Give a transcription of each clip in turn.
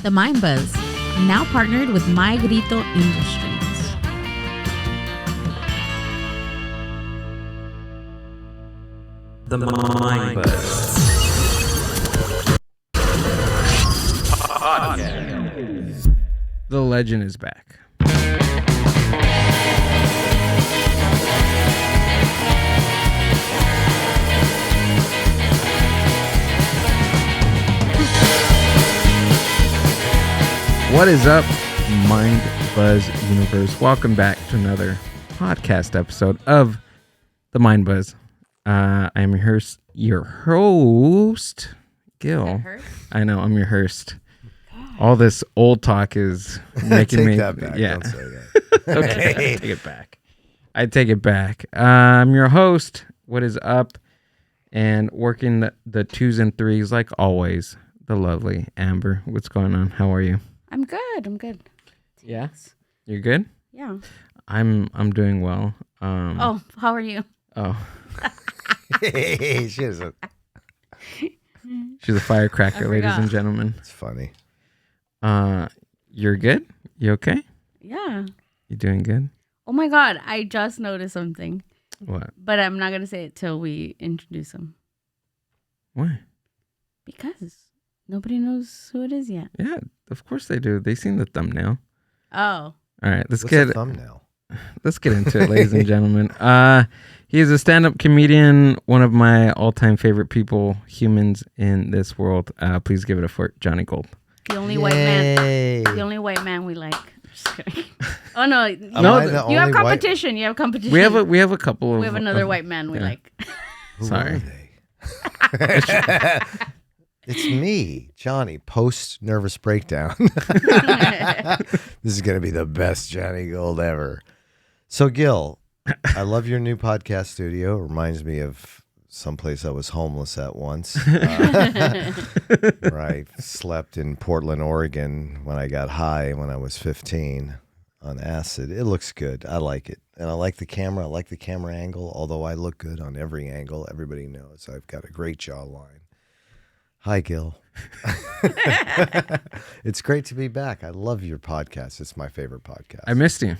The Mind Buzz, now partnered with Grito Industries. The Mind Buzz. The legend is back. What is up, Mind Buzz Universe? Welcome back to another podcast episode of The Mind Buzz. I am your host, Gil. I know, I'm your host. All this old talk is making me... That back. Yeah. Don't say that. Okay, take it back. I take it back. I'm your host. What is up? And working the twos and threes like always. The lovely Amber. What's going on? How are you? I'm good. Yeah. You're good? Yeah. I'm doing well. How are you? Oh, She's she's a firecracker, ladies and gentlemen. It's funny. You're good? You okay? Yeah. You doing good? Oh my God, I just noticed something, What? but I'm not going to say it till we introduce him Why? because nobody knows who it is yet. Yeah, of course they do. They seen the thumbnail. Oh. All right, let's What's get the thumbnail? Let's get into it, ladies and gentlemen. He is a stand-up comedian, one of my all-time favorite humans in this world. Please give it a fort, Johnny Gold. The only white man. Yay. The only white man we like. Just kidding. Oh no, Am I the you have only competition. You have competition. We have a couple of. We have another white man we yeah. like. Who Sorry. are they? It's me, Johnny, post-nervous breakdown. This is going to be the best Johnny Gold ever. So, Gil, I love your new podcast studio. It reminds me of someplace I was homeless at once. Where I slept in Portland, Oregon when I got high when I was 15 on acid. It looks good. I like it. And I like the camera. I like the camera angle, although I look good on every angle. Everybody knows I've got a great jawline. Hi, Gil. It's great to be back. I love your podcast. It's my favorite podcast. I missed you.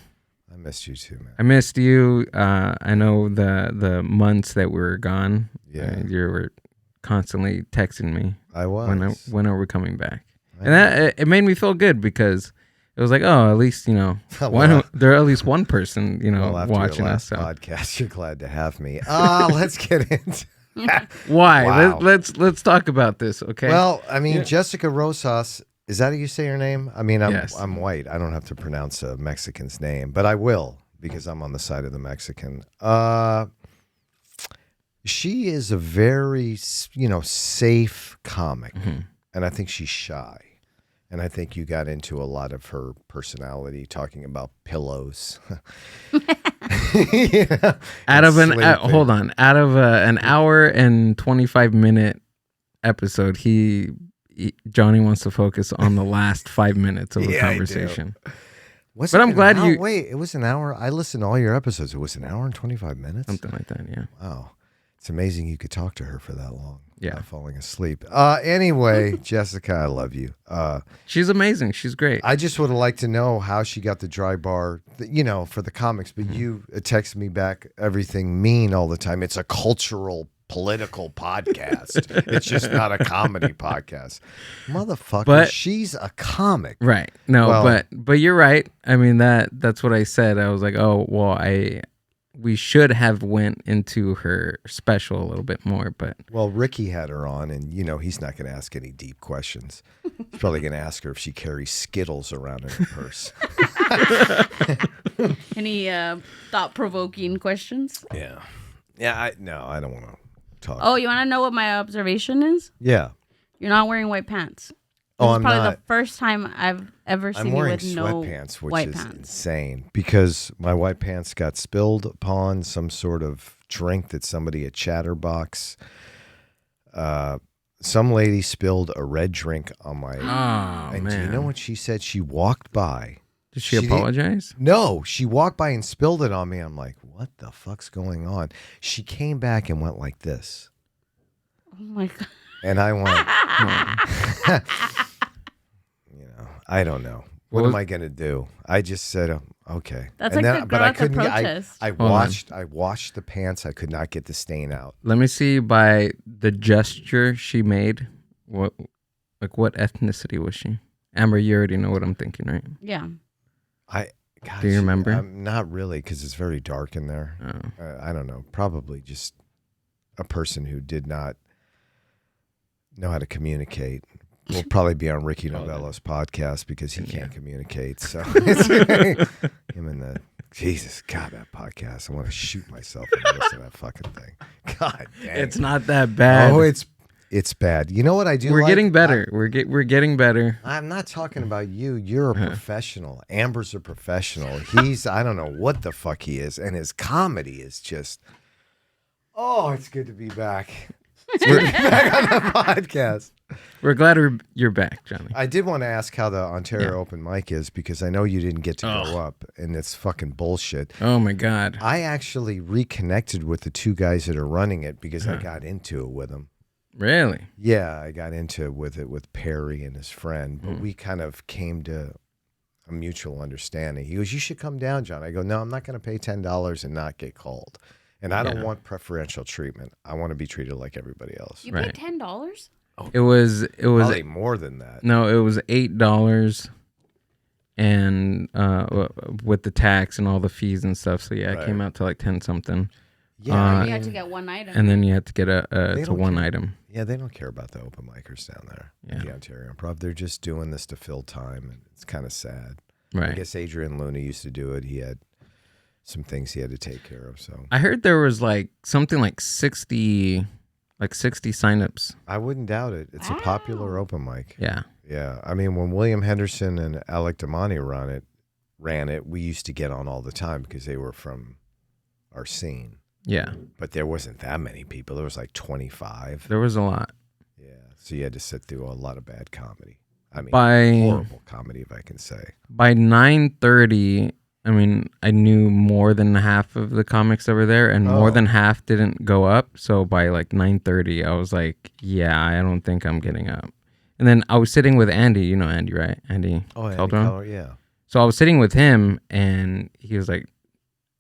I missed you too, man. I missed you. I know the months that we were gone. Yeah. You were constantly texting me. I was. When are we coming back? And that it made me feel good because it was like, oh, at least there at least one person After watching your us. last So. podcast, you're glad to have me. Let's get into. Why? Wow. Let's talk about this, okay? Well, I mean, Jessica Rosas. Is that how you say her name? I mean, Yes. I'm white. I don't have to pronounce a Mexican's name, but I will because I'm on the side of the Mexican. She is a very, safe comic, and I think she's shy. And I think you got into a lot of her personality talking about pillows. Out of an hour and 25-minute episode, Johnny wants to focus on the last 5 minutes of the conversation. But I'm glad you... Wait, it was an hour? I listened to all your episodes. It was an hour and 25 minutes? Something like that, yeah. Wow. It's amazing you could talk to her for that long. Yeah. Without falling asleep. Anyway, Jessica, I love you. She's amazing. She's great. I just would have liked to know how she got the dry bar, for the comics, but you text me back everything mean all the time. It's a cultural, political podcast. It's just not a comedy podcast. Motherfucker, But- she's a comic. Right. No, Well- but you're right. I mean, that's what I said. I was like, oh, well, we should have went into her special a little bit more, but Well, Ricky had her on, and he's not going to ask any deep questions. He's probably going to ask her if she carries Skittles around in her purse. Any thought-provoking questions? Yeah. Yeah, I don't want to talk. Oh, you want to know what my observation is? Yeah. You're not wearing white pants. Oh, This is I'm probably not. the first time I've ever seen I'm you wearing with no sweatpants, which white is pants. insane because my white pants got spilled upon some sort of drink that somebody at Chatterbox. Some lady spilled a red drink on my. oh and man, do you know what she said? She walked by. did she didn't- apologize? No, she walked by and spilled it on me. I'm like, what the fuck's going on? She came back and went like this. Oh my God. And I went, I don't know. What am I gonna do? I just said, okay. That's And like then, the but girl I at the couldn't. protest. I washed the pants. I could not get the stain out. Let me see by the gesture she made. What ethnicity was she? Amber, you already know what I'm thinking, right? Yeah. Do you remember? Not really, because it's very dark in there. Oh. I don't know. Probably just a person who did not know how to communicate. We'll probably be on Ricky Novello's podcast because he can't communicate. So him and the Jesus, God, that podcast. I want to shoot myself in the midst of that fucking thing. God damn. It's not that bad. Oh, it's bad. You know what I do? We're like? getting better. We're getting better. I'm not talking about you. You're a professional. Amber's a professional. He's, I don't know what the fuck he is. And his comedy is just, it's good to be back. It's good to be back on the podcast. We're glad you're back, Johnny. I did want to ask how the Ontario open mic is because I know you didn't get to go up and it's fucking bullshit. Oh my God. I actually reconnected with the two guys that are running it because I got into it with them. Really? Yeah, I got into it with Perry and his friend, but we kind of came to a mutual understanding. He goes, "You should come down, John." I go, "No, I'm not going to pay $10 and not get called. And I don't want preferential treatment. I want to be treated like everybody else." You paid $10? It was Probably more than that. No, it was $8 and with the tax and all the fees and stuff. So yeah, it came out to like 10 something. Yeah, you had to get one item. And then you had to get a one care. item. Yeah, they don't care about the open micers down there. Yeah. The Ontario Improv. They're just doing this to fill time, and it's kind of sad. Right. I guess Adrian Luna used to do it. He had some things he had to take care of. So I heard there was like something like 60 signups. I wouldn't doubt it. It's a popular open mic. Yeah. Yeah. I mean, when William Henderson and Alec Damani ran it, we used to get on all the time because they were from our scene. Yeah. But there wasn't that many people. There was like 25. There was a lot. Yeah. So you had to sit through a lot of bad comedy. I mean, horrible comedy, if I can say. By 9:30, I mean, I knew more than half of the comics that were there, and more than half didn't go up. So by like 9:30, I was like, yeah, I don't think I'm getting up. And then I was sitting with Andy. You know Andy, right? Andy Calderon? Yeah. So I was sitting with him, and he was like,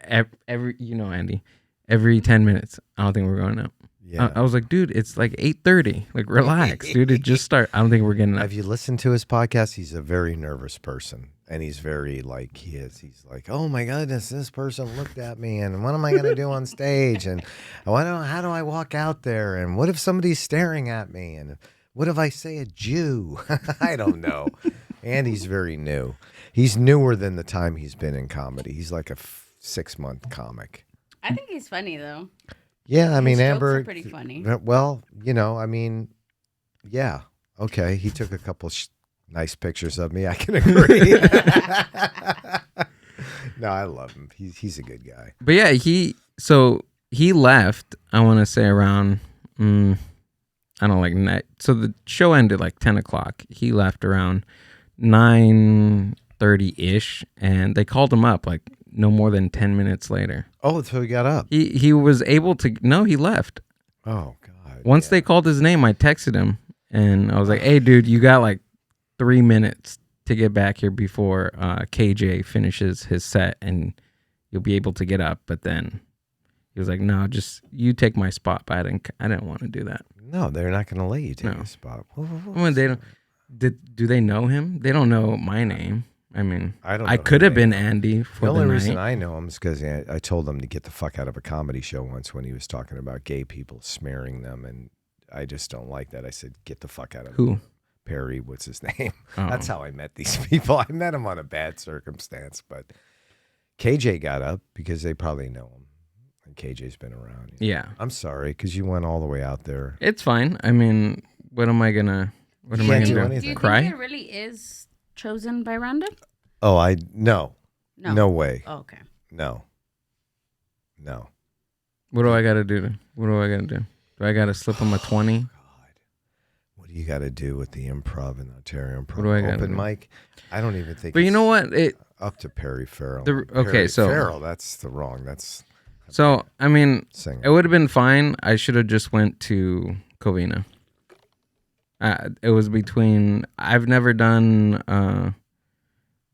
Andy, every 10 minutes, I don't think we're going up. Yeah. I was like, dude, it's like 8:30. Like, relax, dude. It just started. I don't think we're getting up. Have you listened to his podcast? He's a very nervous person. And he's very like, he's like, oh my goodness, this person looked at me. And what am I going to do on stage? And how do I walk out there? And what if somebody's staring at me? And what if I say a Jew? I don't know. And he's very new. He's newer than the time he's been in comedy. He's like a 6-month comic. I think he's funny, though. Yeah, I mean, His jokes Amber. are pretty funny. Well, I mean, yeah. Okay, he took a couple nice pictures of me. I can agree. No, I love him. He's a good guy. But yeah, he left, I want to say around, I don't like night. So the show ended like 10 o'clock. He left around 9:30-ish, and they called him up like no more than 10 minutes later. Oh, so he got up. He was able to, no, he left. Oh, God. Once they called his name, I texted him, and I was like, hey, dude, you got like 3 minutes to get back here before KJ finishes his set, and you'll be able to get up. But then he was like, no, just you take my spot. But I didn't want to do that. No, they're not going to let you take a spot. Well, they don't. Do they know him? They don't know my name. I mean, I could have been Andy for the night. The only reason I know him is because I told him to get the fuck out of a comedy show once when he was talking about gay people smearing them, and I just don't like that. I said, get the fuck out of Who? Perry, what's his name? Oh. That's how I met these people. I met him on a bad circumstance, but KJ got up because they probably know him, and KJ's been around. Yeah. I'm sorry because you went all the way out there. It's fine. I mean, what am I gonna do? Do you anything. Cry? think it really is chosen by random? Oh, no way. Oh, okay. No. What do I gotta do? What do I gotta do? Do I gotta slip him a 20? What do you got to do with the improv and Ontario Improv What do I gotta open do? mic? I don't even think. But you know what? Up to Perry Farrell. So that's the wrong. That's so. I mean, singer. it would have been fine. I should have just went to Covina. It was between. I've never done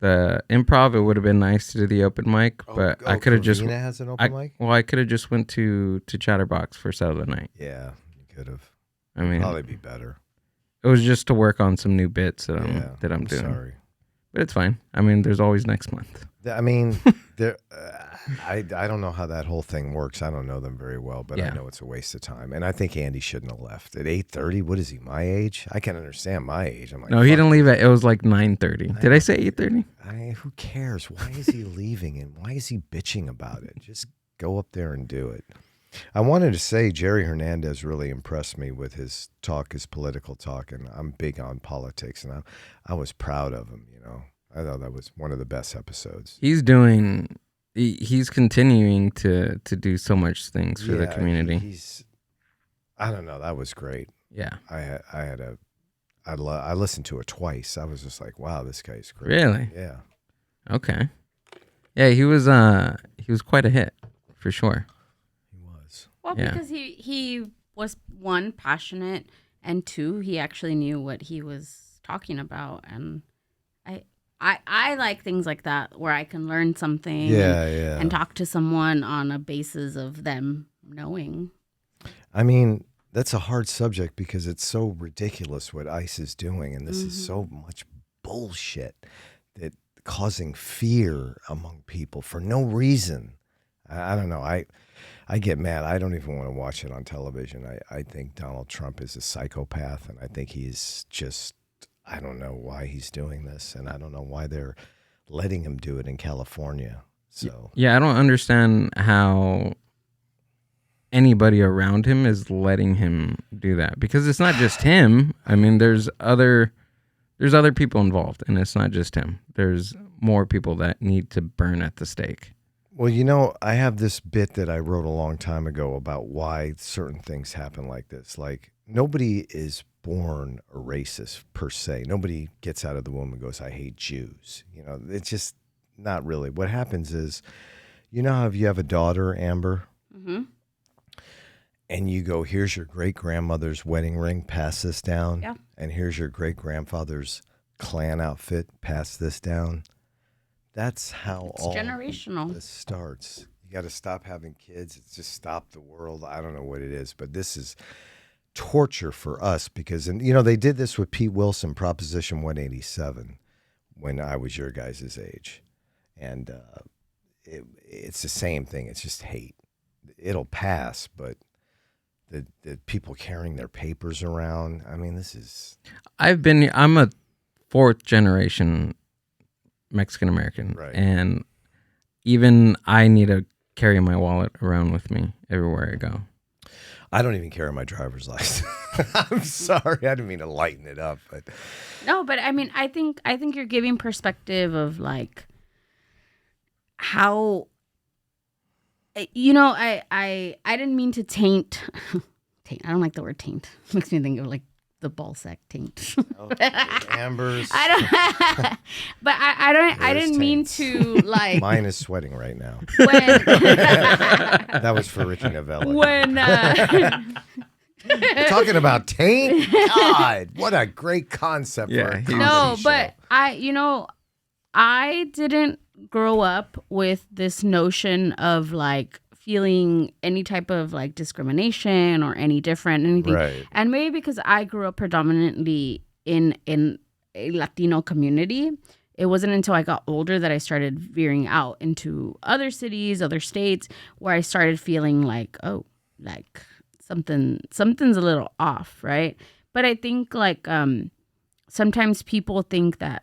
The improv, it would have been nice to do the open mic, but I could have just. Covina has an open mic? Well, I could have just went to Chatterbox for Saturday night. Yeah, you could have. I mean, probably be better. it was just to work on some new bits that I'm doing. Sorry. But it's fine. I mean, there's always next month. I mean, there. I don't know how that whole thing works. I don't know them very well, but I know it's a waste of time. And I think Andy shouldn't have left at 8:30. What is he? My age? I can't understand my age. I'm like, no, he didn't leave at. It was like 9:30. Did I say 8:30? Who cares? Why is he leaving and why is he bitching about it? Just go up there and do it. I wanted to say Jerry Hernandez really impressed me with his talk, his political talk, and I'm big on politics, and I was proud of him. I thought that was one of the best episodes. He's continuing to do so much things for the community. I don't know. That was great. Yeah. I listened to it twice. I was just like, wow, this guy's great. Really? Yeah. Okay. Yeah, he was quite a hit for sure. He was. Well, because he was, one, passionate, and two, he actually knew what he was talking about. And I like things like that where I can learn something and talk to someone on a basis of them knowing. I mean, that's a hard subject because it's so ridiculous what ICE is doing, and this is so much bullshit that causing fear among people for no reason. I don't know. I get mad. I don't even want to watch it on television. I think Donald Trump is a psychopath, and I think he's just, I don't know why he's doing this, and I don't know why they're letting him do it in California. So yeah, I don't understand how anybody around him is letting him do that, because it's not just him. I mean, there's other people involved, and it's not just him. There's more people that need to burn at the stake. Well, I have this bit that I wrote a long time ago about why certain things happen like this. Like, nobody is born a racist per se. Nobody gets out of the womb and goes, I hate Jews. It's just not really. What happens is, how if you have a daughter, Amber, and you go, here's your great-grandmother's wedding ring, pass this down. Yeah. And here's your great-grandfather's Klan outfit, pass this down. That's how it's generational. This starts. You got to stop having kids. It's just stop the world. I don't know what it is, but this is torture for us because, they did this with Pete Wilson, Proposition 187, when I was your guys' age. And it's the same thing. It's just hate. It'll pass, but the people carrying their papers around, I mean, this is... I'm a fourth generation Mexican American, right. And even I need to carry my wallet around with me everywhere I go. I don't even carry my driver's license. I'm sorry, I didn't mean to lighten it up, but no, but I mean, I think you're giving perspective of like how I didn't mean to taint. I don't like the word taint. Makes me think of like the ball sack taint. Amber's. I didn't mean to like. Mine is sweating right now. When that was for Ricky Novella. When talking about taint, God, what a great concept for a comedy show. But I didn't grow up with this notion of like feeling any type of like discrimination or anything. Right. And maybe because I grew up predominantly in a Latino community, it wasn't until I got older that I started veering out into other cities, other states, where I started feeling like, oh, like something's a little off, right? But I think like sometimes people think that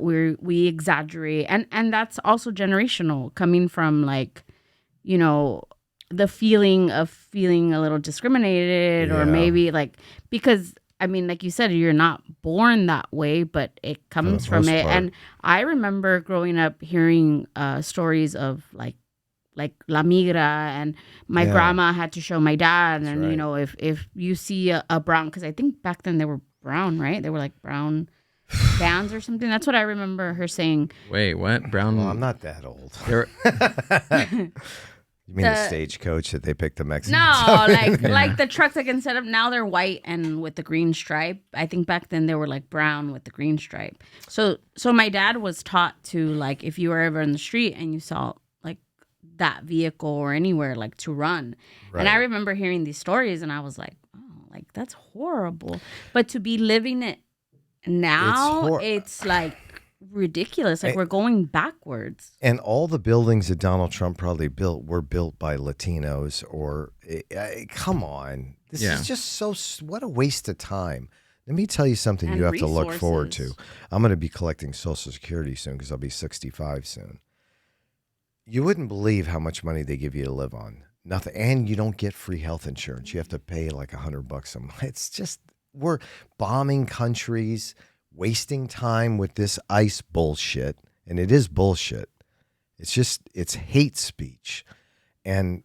we exaggerate, and that's also generational, coming from like, the feeling of feeling a little discriminated, or maybe like, because I mean, like you said, you're not born that way, but it comes from it. And I remember growing up hearing stories of like La Migra, and my grandma had to show my dad. That's and, right. If you see a brown, because I think back then they were brown, right? They were like brown bands or something. That's what I remember her saying. Wait, what? Brown? Well, I'm not that old. You mean the stagecoach that they picked the Mexicans? No, like the trucks, like instead of now they're white and with the green stripe. I think back then they were like brown with the green stripe. So my dad was taught to, like, if you were ever in the street and you saw like that vehicle or anywhere, like to run. Right. And I remember hearing these stories and I was like, oh, like that's horrible. But to be living it now, it's like ridiculous. Like we're going backwards. And all the buildings that Donald Trump probably built were built by Latinos or come on. This is just so, what a waste of time. Let me tell you something And you have to look forward to. resources. I'm going to be collecting Social Security soon because I'll be 65 soon. You wouldn't believe how much money they give you to live on. Nothing. And you don't get free health insurance. You have to pay like $100 a month. It's just, we're bombing countries, wasting time with this ICE bullshit. And it is bullshit. It's hate speech. And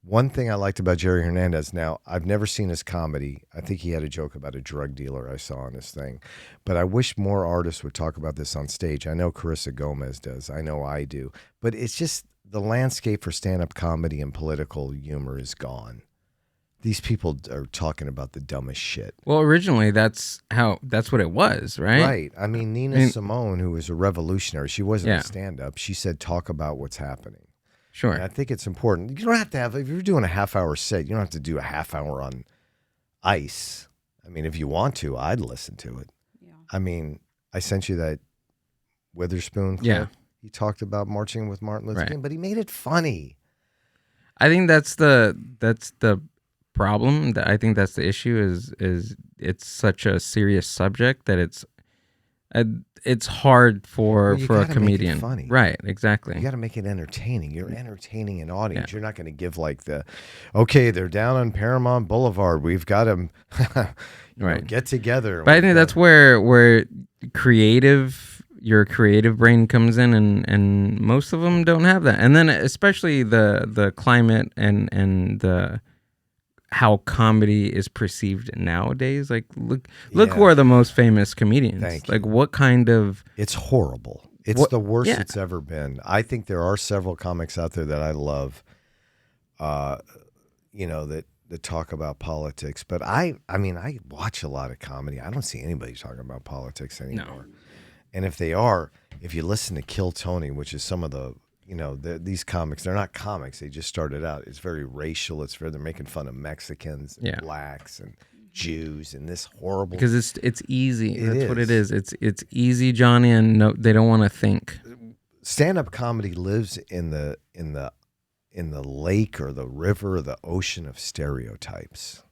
one thing I liked about Jerry Hernandez, now, I've never seen his comedy. I think he had a joke about a drug dealer I saw on his thing. But I wish more artists would talk about this on stage. I know Carissa Gomez does. I know I do. But it's just the landscape for stand-up comedy and political humor is gone. These people are talking about the dumbest shit. Well, originally that's what it was, right? Right. I mean, Nina Simone, who was a revolutionary, she wasn't Yeah. a stand-up. She said, talk about what's happening. Sure. And I think it's important. You don't have to have, if you're doing a half-hour set, you don't have to do a half hour on ICE. I mean, if you want to, I'd listen to it. Yeah. I mean, I sent you that Witherspoon clip. Yeah. He talked about marching with Martin Luther Right. King, but he made it funny. I think that's the problem. I think that's the issue. Is it's such a serious subject that it's hard for you a gotta make it comedian. funny. Right. Exactly. You got to make it entertaining. You're entertaining an audience. You're not going to give like okay, they're down on Paramount Boulevard. We've got them Right. get together. But I think that's where your creative brain comes in, and most of them don't have that. And then especially the climate and the how comedy is perceived nowadays. Like look who are the most famous comedians. Thank like you. what kind of It's horrible. It's the worst it's ever been. I think there are several comics out there that I love, that talk about politics. But I mean, I watch a lot of comedy. I don't see anybody talking about politics anymore. No. And if they are, if you listen to Kill Tony, which is some of the, these comics, they're not comics. They just started out. It's very racial. They're making fun of Mexicans and blacks and Jews and this horrible. because it's easy. That's what it is. It's easy, Johnny, and no, they don't want to think. Stand-up comedy lives in the lake or the river or the ocean of stereotypes.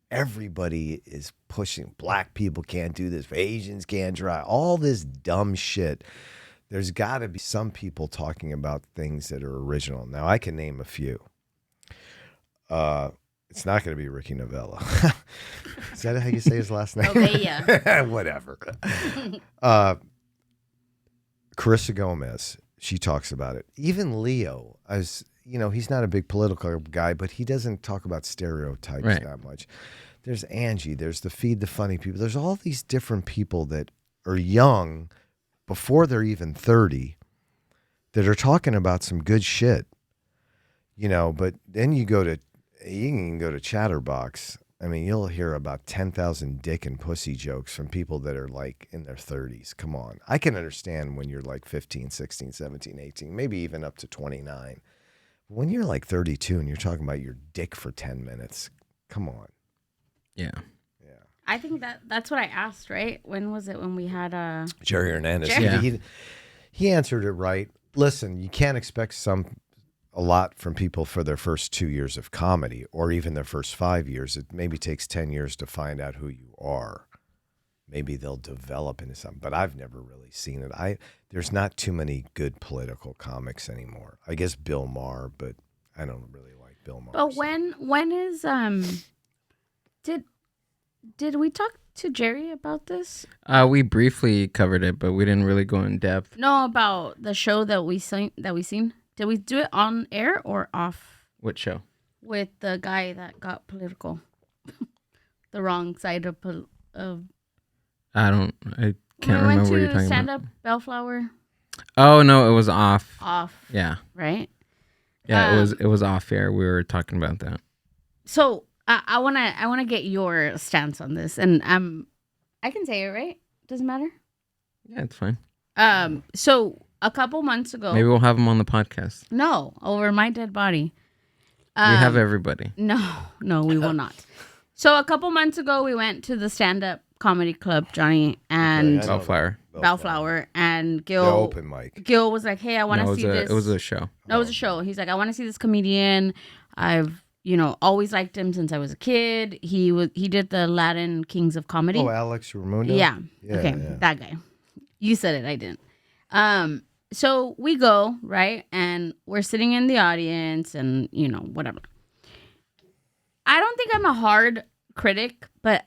Everybody is pushing. Black people can't do this. Asians can't drive. All this dumb shit. There's got to be some people talking about things that are original. Now, I can name a few. It's not going to be Ricky Novella. Is that how you say his last name? Okay, yeah. Whatever. Carissa Gomez, she talks about it. Even Leo, he's not a big political guy, but he doesn't talk about stereotypes that much. There's Angie. There's the Feed the Funny people. There's all these different people that are young before they're even 30 that are talking about some good shit, but then you can go to Chatterbox. I mean, you'll hear about 10,000 dick and pussy jokes from people that are like in their 30s. Come on. I can understand when you're like 15, 16, 17, 18, maybe even up to 29. When you're like 32 and you're talking about your dick for 10 minutes, come on. Yeah. I think that's what I asked, right? When was it when we had Jerry Hernandez. Jerry. He answered it right. Listen, you can't expect a lot from people for their first 2 years of comedy or even their first 5 years. It maybe takes 10 years to find out who you are. Maybe they'll develop into something, but I've never really seen it. There's not too many good political comics anymore. I guess Bill Maher, but I don't really like Bill Maher. But when is did we talk to Jerry about this? We briefly covered it, but we didn't really go in depth. No, about the show that we seen. Did we do it on air or off? What show? With the guy that got political, the wrong side of. I can't remember what you're talking stand about. up Bellflower. Oh no, it was off. Off. Yeah. Right. Yeah, it was off air. We were talking about that. So I wanna get your stance on this, and I can say it, right? Doesn't matter. Yeah, it's fine. So a couple months ago, Maybe we'll have him on the podcast. no, over my dead body. We have everybody. No, we will not. So a couple months ago, we went to the stand-up comedy club, Johnny and Okay, I know Bellflower. Bellflower, and The Gil. open mic. Gil was like, "Hey, I want to see this." It was a show. No, it was a show. He's like, "I want to see this comedian. I've always liked him since I was a kid. He did the Latin Kings of Comedy. Oh, Alex Raimundo? Yeah. Yeah, Okay, yeah. that guy. You said it. I didn't. So we go, right? And we're sitting in the audience and, whatever. I don't think I'm a hard critic, but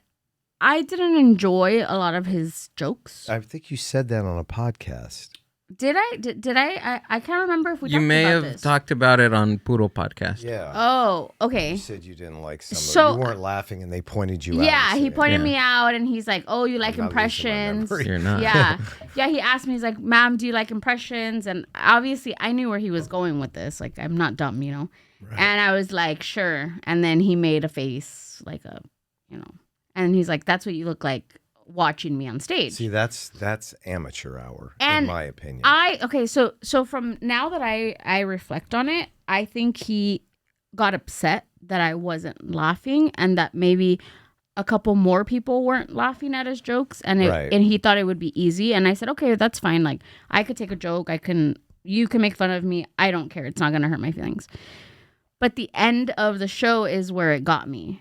I didn't enjoy a lot of his jokes. I think you said that on a podcast. Did I? Did I? I can't remember if we You talked may about have this. talked about it on Poodle Podcast. Yeah. Oh, okay. You said you didn't like some So- of it. You weren't laughing and they pointed you out. Yeah, and he said, pointed Yeah. me out and he's like, "Oh, you like I'm not losing my impressions?" memory. You're not. Yeah. Yeah, he asked me, he's like, "Ma'am, do you like impressions?" And obviously I knew where he was going with this. Like, I'm not dumb, Right. And I was like, "Sure." And then he made a face like and he's like, "That's what you look like watching me on stage." See, that's amateur hour, And in my opinion. So from now that I reflect on it, I think he got upset that I wasn't laughing and that maybe a couple more people weren't laughing at his jokes and Right. and he thought it would be easy. And I said, "Okay, that's fine. Like, I could take a joke. You can make fun of me. I don't care. It's not going to hurt my feelings." But the end of the show is where it got me.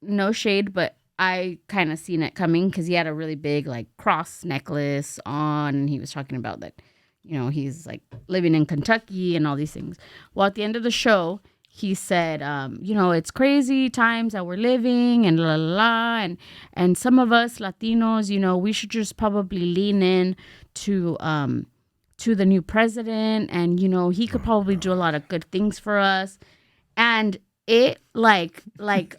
No shade, but I kind of seen it coming because he had a really big like cross necklace on, and he was talking about that, he's like living in Kentucky and all these things. Well, at the end of the show, he said, it's crazy times that we're living and la la la, and some of us Latinos, we should just probably lean in to the new president, and he could probably do a lot of good things for us, and it like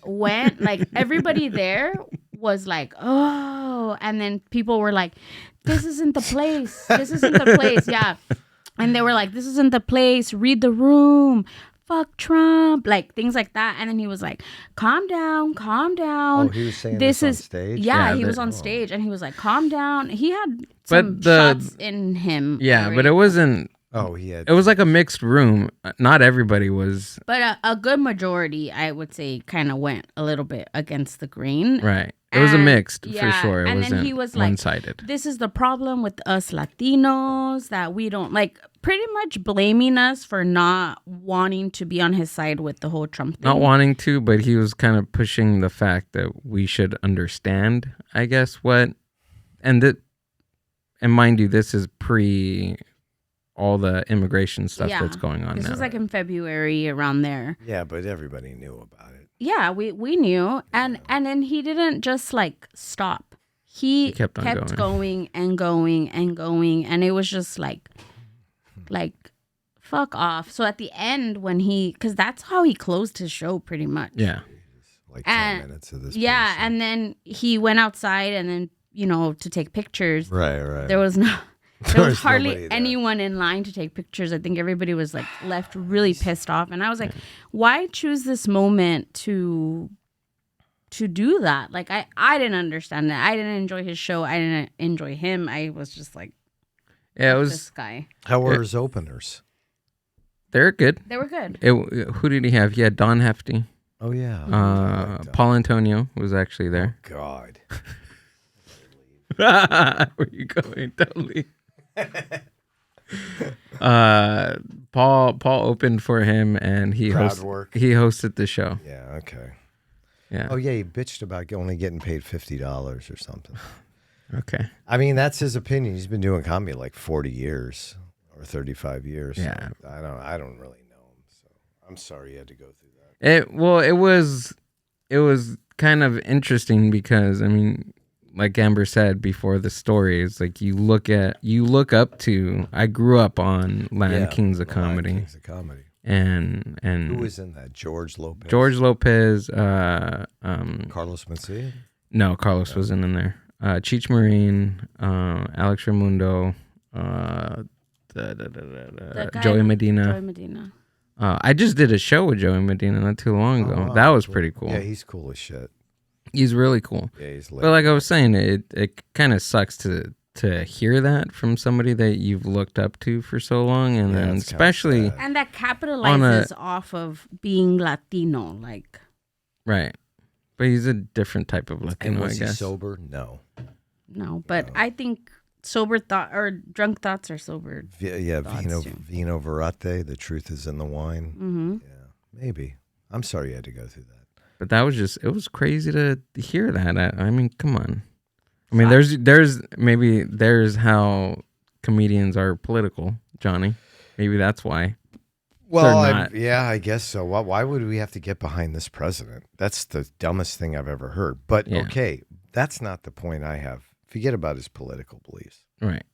went like everybody there was like, "Oh," and then people were like, "This isn't the place. This isn't the place." Yeah, and they were like, "This isn't the place. Read the room. Fuck Trump," like things like that. And then he was like, calm down. Oh, he was saying this on stage? Yeah, Yeah, he the- was on stage and he was like, calm down. He had But some the- shots in him. Yeah, but already. it wasn't. Oh, he had. It was like a mixed room. Not everybody was But a good majority, I would say, kind of went a little bit against the grain. right. It was a And- mixed for yeah, sure. It and then wasn't he was like, one-sided. "This is the problem with us Latinos, that we don't like," pretty much blaming us for not wanting to be on his side with the whole Trump thing. Not wanting to, but he was kind of pushing the fact that we should understand, I guess, what, and mind you, this is pre all the immigration stuff Yeah. that's going on This now. was like in February, around there. Yeah, but everybody knew about it. Yeah, we knew, and then he didn't just like stop. He kept on going and going and going, and it was just like fuck off. So at the end, when because that's how he closed his show, pretty much. Yeah. Like 10 And- minutes of this. Yeah, bullshit. and then he went outside, and then to take pictures. Right. There was no. There There was was hardly nobody there. anyone in line to take pictures. I think everybody was like left really pissed off, and I was like, "Why choose this moment to do that?" Like I didn't understand that. I didn't enjoy his show. I didn't enjoy him. I was just like, Yeah, it this was. guy. How were his openers? They're good. They were good. Who did he have? He had Don Hefty. Oh, yeah. Paul Antonio was actually there. God. Where you going? Totally. Paul opened for him, and he Crowd work. he hosted the show. Yeah, okay. Yeah. Oh, yeah, he bitched about only getting paid $50 or something. Okay. I mean, that's his opinion. He's been doing comedy like 40 years or 35 years. so Yeah. I don't really know him. So I'm sorry you had to go through that. It was kind of interesting because, I mean, like Amber said before, the story is like you look up to. I grew up on Latin Kings of Comedy. Kings of Comedy. And Who was in that? George Lopez. George Lopez. Carlos Mencia. No, Carlos wasn't in there. Cheech Marine, Alex Raimundo, The guy- Joey Medina. Joey Medina. I just did a show with Joey Medina not too long ago. wow, That was pretty cool. Yeah, he's cool as shit. He's really cool. Yeah, he's lit. But like I was saying, it kind of sucks to hear that from somebody that you've looked up to for so long, and Yeah, then it's kinda especially sad. And that capitalizes off of being Latino. Like, right. But he's a different type of And Latino, I was he guess. sober? No. no. But I think sober thought or drunk thoughts are sober. Yeah, Thoughts vino too. vino verate. The truth is in the wine. Mm-hmm. Yeah, maybe. I'm sorry you had to go through that. But that was just, it was crazy to hear that. I mean, come on. I mean, there's how comedians are political, Johnny. Maybe that's why. Well, They're not. yeah, I guess so. Why would we have to get behind this president? That's the dumbest thing I've ever heard. But Yeah. okay, that's not the point I have. Forget about his political beliefs. Right.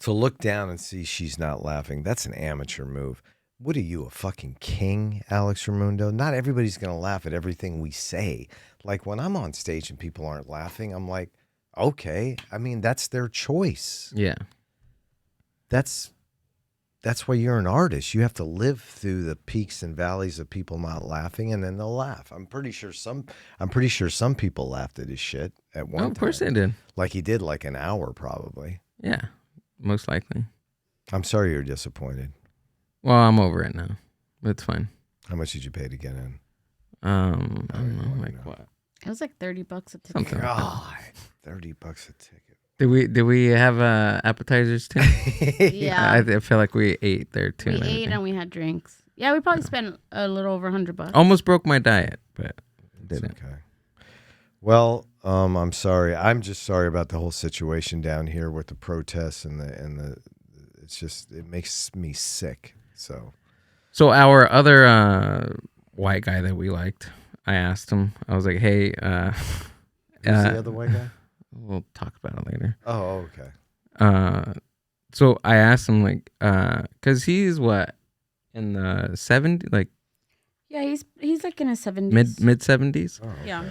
To look down and see she's not laughing, that's an amateur move. What are you, a fucking king, Alex Ramundo? Not everybody's going to laugh at everything we say. Like when I'm on stage and people aren't laughing, I'm like, okay. I mean, that's their choice. Yeah. That's why you're an artist. You have to live through the peaks and valleys of people not laughing, and then they'll laugh. I'm pretty sure some people laughed at his shit at one Oh, time. of course they did. Like he did like an hour probably. Yeah. Most likely. I'm sorry you're disappointed. Well, I'm over it now. It's fine. How much did you pay to get in? I don't know, like know. what? It was like $30 a ticket. Something. God, $30 a ticket. Did we have appetizers too? Yeah. I feel like we ate there too. We and ate everything. and we had drinks. Yeah, we probably spent a little over $100. Almost broke my diet, but It's didn't. okay. Well, I'm sorry. I'm just sorry about the whole situation down here with the protests and the. It's just it makes me sick. So our other white guy that we liked, I asked him. I was like, "Hey, who's the other white guy? we'll talk about it later." Oh, okay. So I asked him like, cause he's what in the 70s, like Yeah, he's like in his 70s. mid 70s. Oh, okay. Yeah.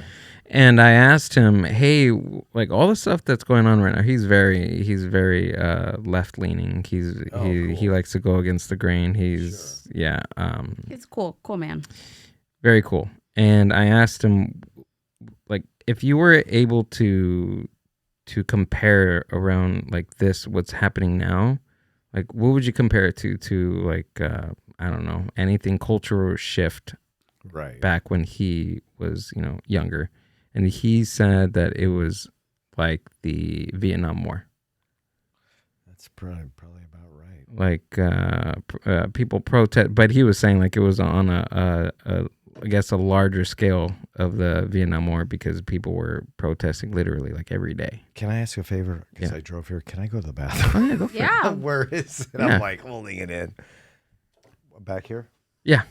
And I asked him, "Hey, like all the stuff that's going on right now, he's very left leaning. He Cool. likes to go against the grain. He's He's cool man. very cool." And I asked him, like, if you were able to compare around like this, what's happening now, like what would you compare it to like I don't know, anything cultural shift Right. back when he was, younger. And he said that it was like the Vietnam War. That's probably about right. Like people protest, but he was saying like it was on a I guess a larger scale of the Vietnam War because people were protesting literally like every day. Can I ask you a favor? Because Yeah. I drove here. Can I go to the bathroom? Oh yeah, go for it. Yeah. Where is it? Yeah. I'm like holding it in. Back here? Yeah.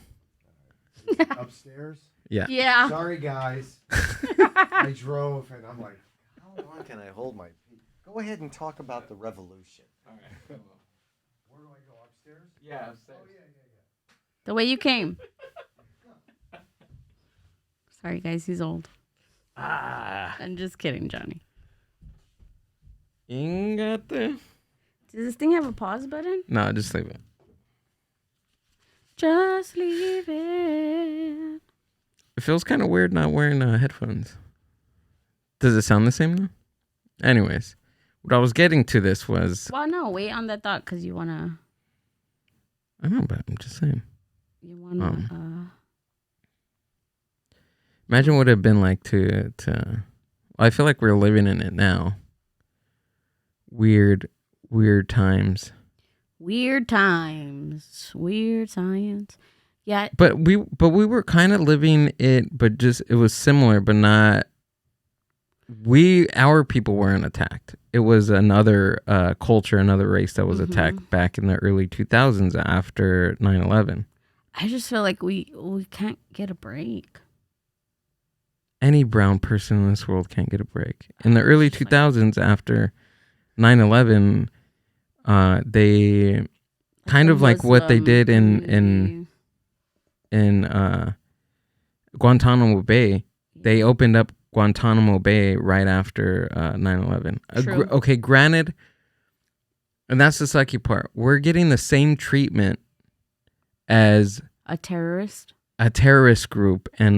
Upstairs? Yeah. Yeah. Sorry, guys. I drove and I'm like, how long can I hold my pee? Go ahead and talk about the revolution. All right. Where do I go? Upstairs? Yeah, upstairs. The way you came. Sorry, guys. He's old. I'm just kidding, Johnny. Does Does this thing have a pause button? No, just leave it. Just leave it. It feels kind of weird not wearing headphones. Does it sound the same now? Anyways, what I was getting to this was... Well, no, wait on that thought because you want to... I know, but I'm just saying. You want to... Imagine what it'd been like to I feel like we're living in it now. Weird times. Weird times. Weird science. Yeah. But we were kind of living it, but just it was similar, but not. Our people weren't attacked. It was another culture, another race that was attacked back in the early 2000s after 9/11. I just feel like we can't get a break. Any brown person in this world can't get a break. In the early 2000s after 9/11, they kind of like what they did in Guantanamo Bay. They opened up Guantanamo Bay right after 9/11. True. Okay, granted, And that's the sucky part. We're getting the same treatment as A terrorist. a terrorist group, and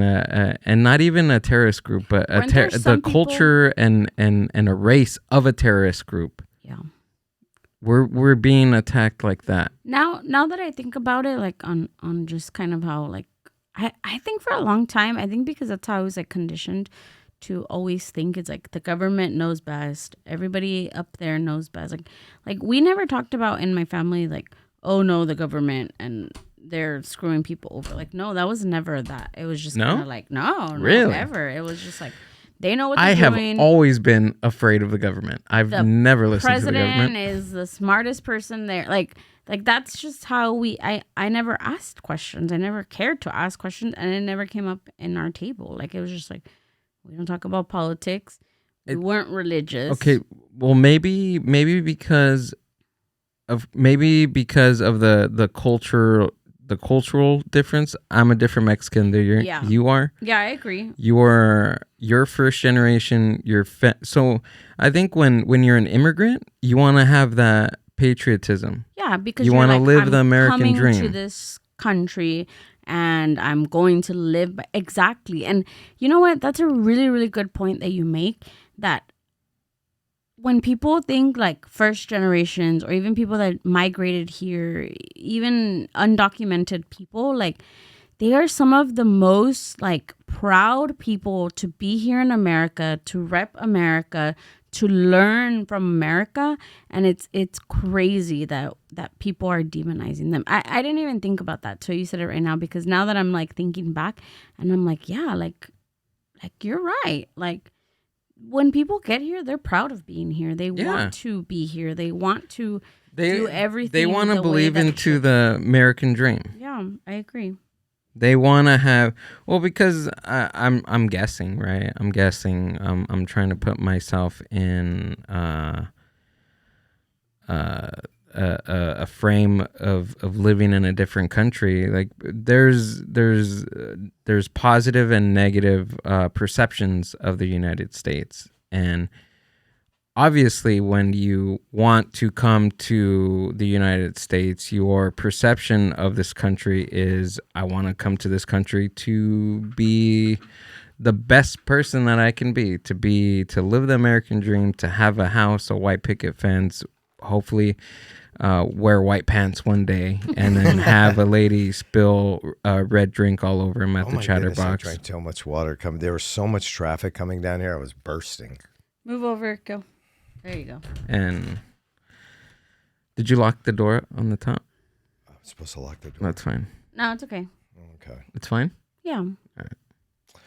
not even a terrorist group, but Weren't there the some people- culture and a race of a terrorist group. Yeah. We're being attacked like that. Now that I think about it, like on just kind of how like I think for a long time, I think because that's how I was like conditioned to always think it's like the government knows best. Everybody up there knows best. Like we never talked about in my family like, oh no, the government and they're screwing people over. Like no, that was never that. It was just No? kind of like no, Really? never. It was just like they know what they're I have doing. always been afraid of the government. I've The never listened to the President government. is the smartest person there. Like that's just how I never asked questions. I never cared to ask questions, and it never came up in our table. Like it was just like we don't talk about politics. We weren't religious. Okay, well maybe because of the cultural difference. I'm a different Mexican than you are. Yeah, I agree. You're first generation. So I think when you're an immigrant, you want to have that patriotism. Yeah, because you want to live the American coming dream to this country, and I'm going to live exactly. And you know what? That's a really, really good point that you make. That when people think like first generations or even people that migrated here, even undocumented people, like they are some of the most like proud people to be here in America, to rep America, to learn from America. And it's crazy that people are demonizing them. I didn't even think about that till you said it right now, because now that I'm like thinking back and I'm like, yeah, like you're right. Like when people get here, they're proud of being here. They want to be here. They want to do everything. They want to believe into the American dream. Yeah, I agree. They want to have, well, because I'm guessing, right? I'm guessing. I'm trying to put myself in a frame of living in a different country. Like there's positive and negative perceptions of the United States, and obviously when you want to come to the United States, your perception of this country is, I want to come to this country to be the best person that I can be, to live the American dream, to have a house, a white picket fence, hopefully wear white pants one day, and then have a lady spill red drink all over him at the Chatterbox. I drank so much water coming. There was so much traffic coming down here. I was bursting. Move over, go. There you go. And did you lock the door on the top? I was supposed to lock the door. That's fine. No, it's okay. Okay. It's fine? Yeah. All right.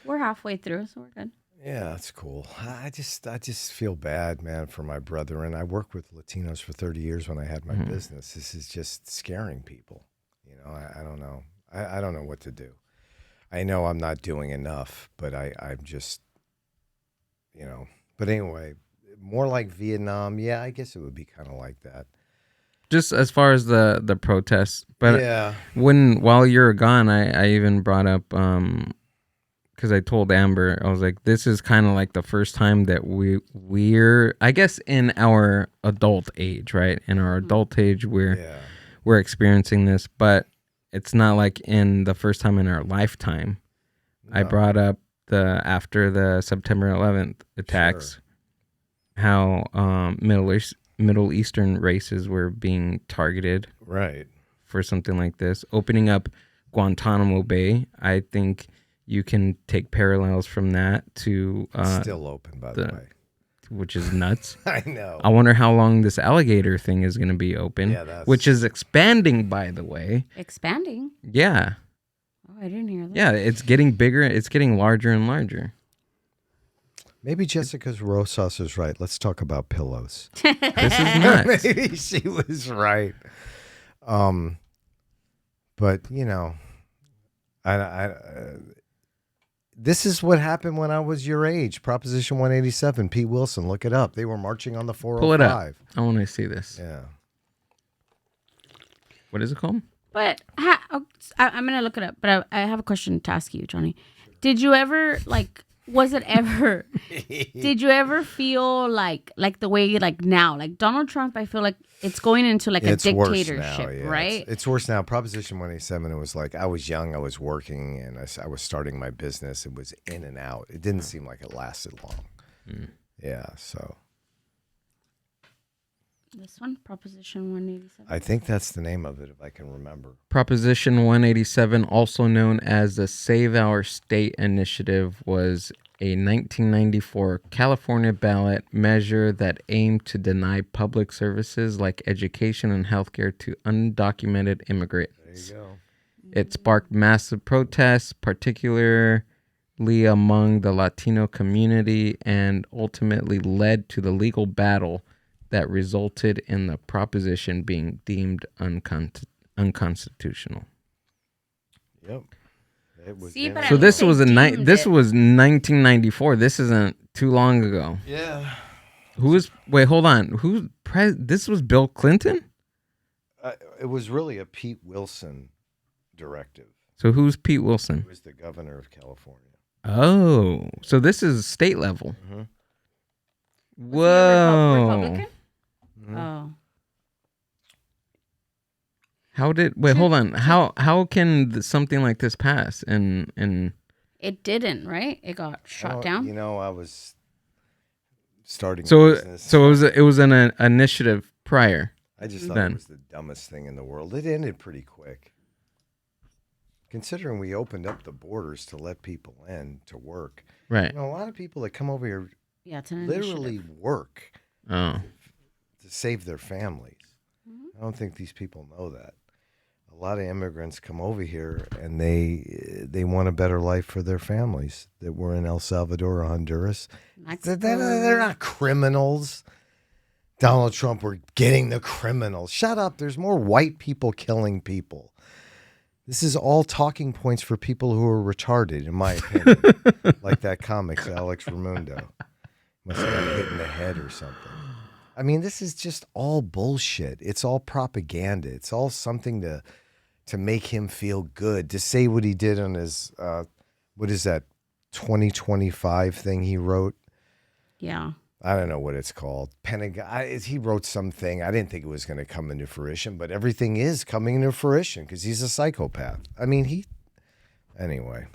We're halfway through, so we're good. Yeah, that's cool. I just feel bad, man, for my brother. And I worked with Latinos for 30 years when I had my business. This is just scaring people. You know, I don't know. I don't know what to do. I know I'm not doing enough, but I'm just, you know. But anyway, more like Vietnam. Yeah, I guess it would be kind of like that. Just as far as the protests. But yeah. While you're gone, I even brought up, because I told Amber, I was like, this is kind of like the first time that we're, I guess, in our adult age, right? In our adult age, we're experiencing this, but it's not like in the first time in our lifetime. No. I brought up after the September 11th attacks, how Middle Eastern races were being targeted, right, for something like this. Opening up Guantanamo Bay, I think you can take parallels from that to still open, by the way, which is nuts. I know. I wonder how long this alligator thing is going to be open, which is expanding, by the way. Expanding? Yeah. Oh, I didn't hear that. Yeah, it's getting bigger. It's getting larger and larger. Maybe Jessica Rosas is right. Let's talk about pillows. This is nuts. Maybe she was right. But you know, this is what happened when I was your age. Proposition 187. Pete Wilson, look it up. They were marching on the 405. Pull it up. I want to see this. Yeah. What is it called? But I'm gonna look it up. But I have a question to ask you, Johnny. Did you ever like Was it ever? Did you ever feel like the way like now, like Donald Trump? I feel like it's going into like It's a worse dictatorship, now, yeah. right? It's worse now. Proposition 187, it was like I was young, I was working, and I was starting my business. It was in and out. It didn't seem like it lasted long. Yeah, so. This one, Proposition 187. I think that's the name of it, if I can remember. Proposition 187, also known as the Save Our State Initiative, was a 1994 California ballot measure that aimed to deny public services like education and healthcare to undocumented immigrants. There you go. It sparked massive protests, particularly among the Latino community, and ultimately led to the legal battle that resulted in the proposition being deemed unconstitutional. Yep. It was See, but So at this least was they deemed this it. was 1994. This isn't too long ago. Yeah. Wait, hold on. This was Bill Clinton? It was really a Pete Wilson directive. So who's Pete Wilson? He was the governor of California. Oh, so this is state level. Mm-hmm. Was he a Whoa. Republican? Mm-hmm. Oh. Hold on. How can something like this pass? And It didn't, right? It got shot down. You know, I was starting a so business. it was an initiative prior. I just thought then. it was the dumbest thing in the world. It ended pretty quick. Considering we opened up the borders to let people in to work. Right. You know, a lot of people that come over here Yeah, it's an literally initiative. work Oh. to save their families. I don't think these people know that. A lot of immigrants come over here and they want a better life for their families that were in El Salvador or Honduras. They're not criminals. Donald Trump, we're getting the criminals. Shut up. There's more white people killing people. This is all talking points for people who are retarded, in my opinion. Like that comic, Alex Ramundo. Must have got hit in the head or something. I mean, this is just all bullshit. It's all propaganda. It's all something to make him feel good, to say what he did on his, what is that, 2025 thing he wrote? Yeah. I don't know what it's called. Pentagon. He wrote something. I didn't think it was going to come into fruition, but everything is coming into fruition because he's a psychopath. I mean, anyway.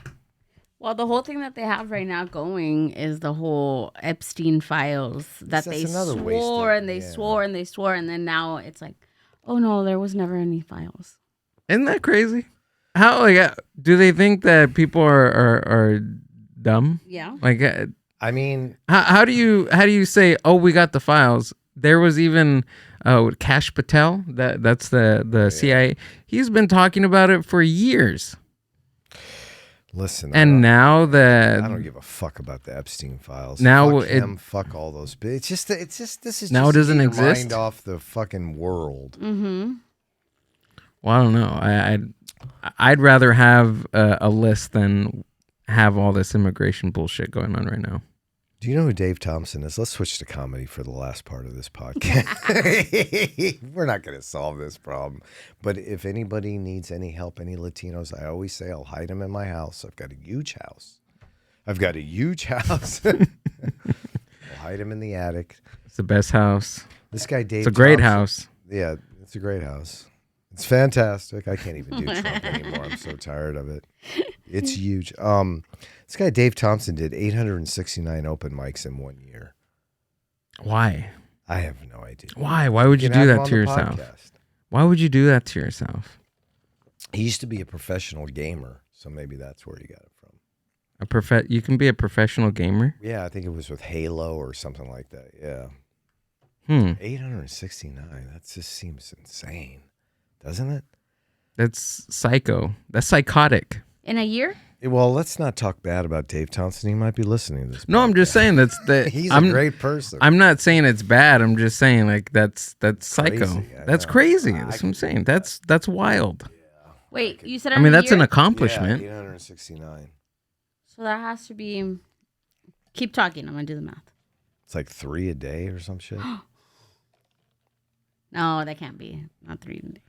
Well, the whole thing that they have right now going is the whole Epstein files that they another swore wasted- and they swore and they swore, and then now it's like, oh no, there was never any files. Isn't that crazy? How do they think that people are dumb? Yeah. Like I mean, how do you say, oh, we got the files? There was even Kash Patel, that's the CIA. He's been talking about it for years. listen. And now I that don't give a fuck about the Epstein files. Now fuck him, fuck all those. It's just this is Now just it doesn't to get your exist? mind off the fucking world. Mm-hmm. well, I don't know. I'd rather have a list than have all this immigration bullshit going on right now. Do you know who Dave Thompson is? Let's switch to comedy for the last part of this podcast. We're not going to solve this problem. But if anybody needs any help, any Latinos, I always say I'll hide them in my house. I've got a huge house. I'll hide them in the attic. It's the best house. This guy, Dave It's a great Thompson- house. Yeah, it's a great house. It's fantastic. I can't even do Trump anymore. I'm so tired of it. It's huge. This guy, Dave Thompson, did 869 open mics in 1 year. Why? I have no idea. Why? Why would you can do have him that on to the yourself? podcast. Why would you do that to yourself? He used to be a professional gamer, so maybe that's where he got it from. You can be a professional gamer? Yeah, I think it was with Halo or something like that. Yeah. 869. That just seems insane, doesn't it? That's psycho. That's psychotic. In a year? Well, let's not talk bad about Dave Thompson. He might be listening to this. No, I'm just saying He's I'm a great person. I'm not saying it's bad. I'm just saying like that's psycho. Crazy, I That's know. crazy. That's what I'm saying. That's wild. Wait, you said I mean, that's an year? accomplishment. Yeah, 869. So that has to be. Keep talking. I'm gonna do the math. It's like 3 a day or some shit. No, that can't be. Not 3 days.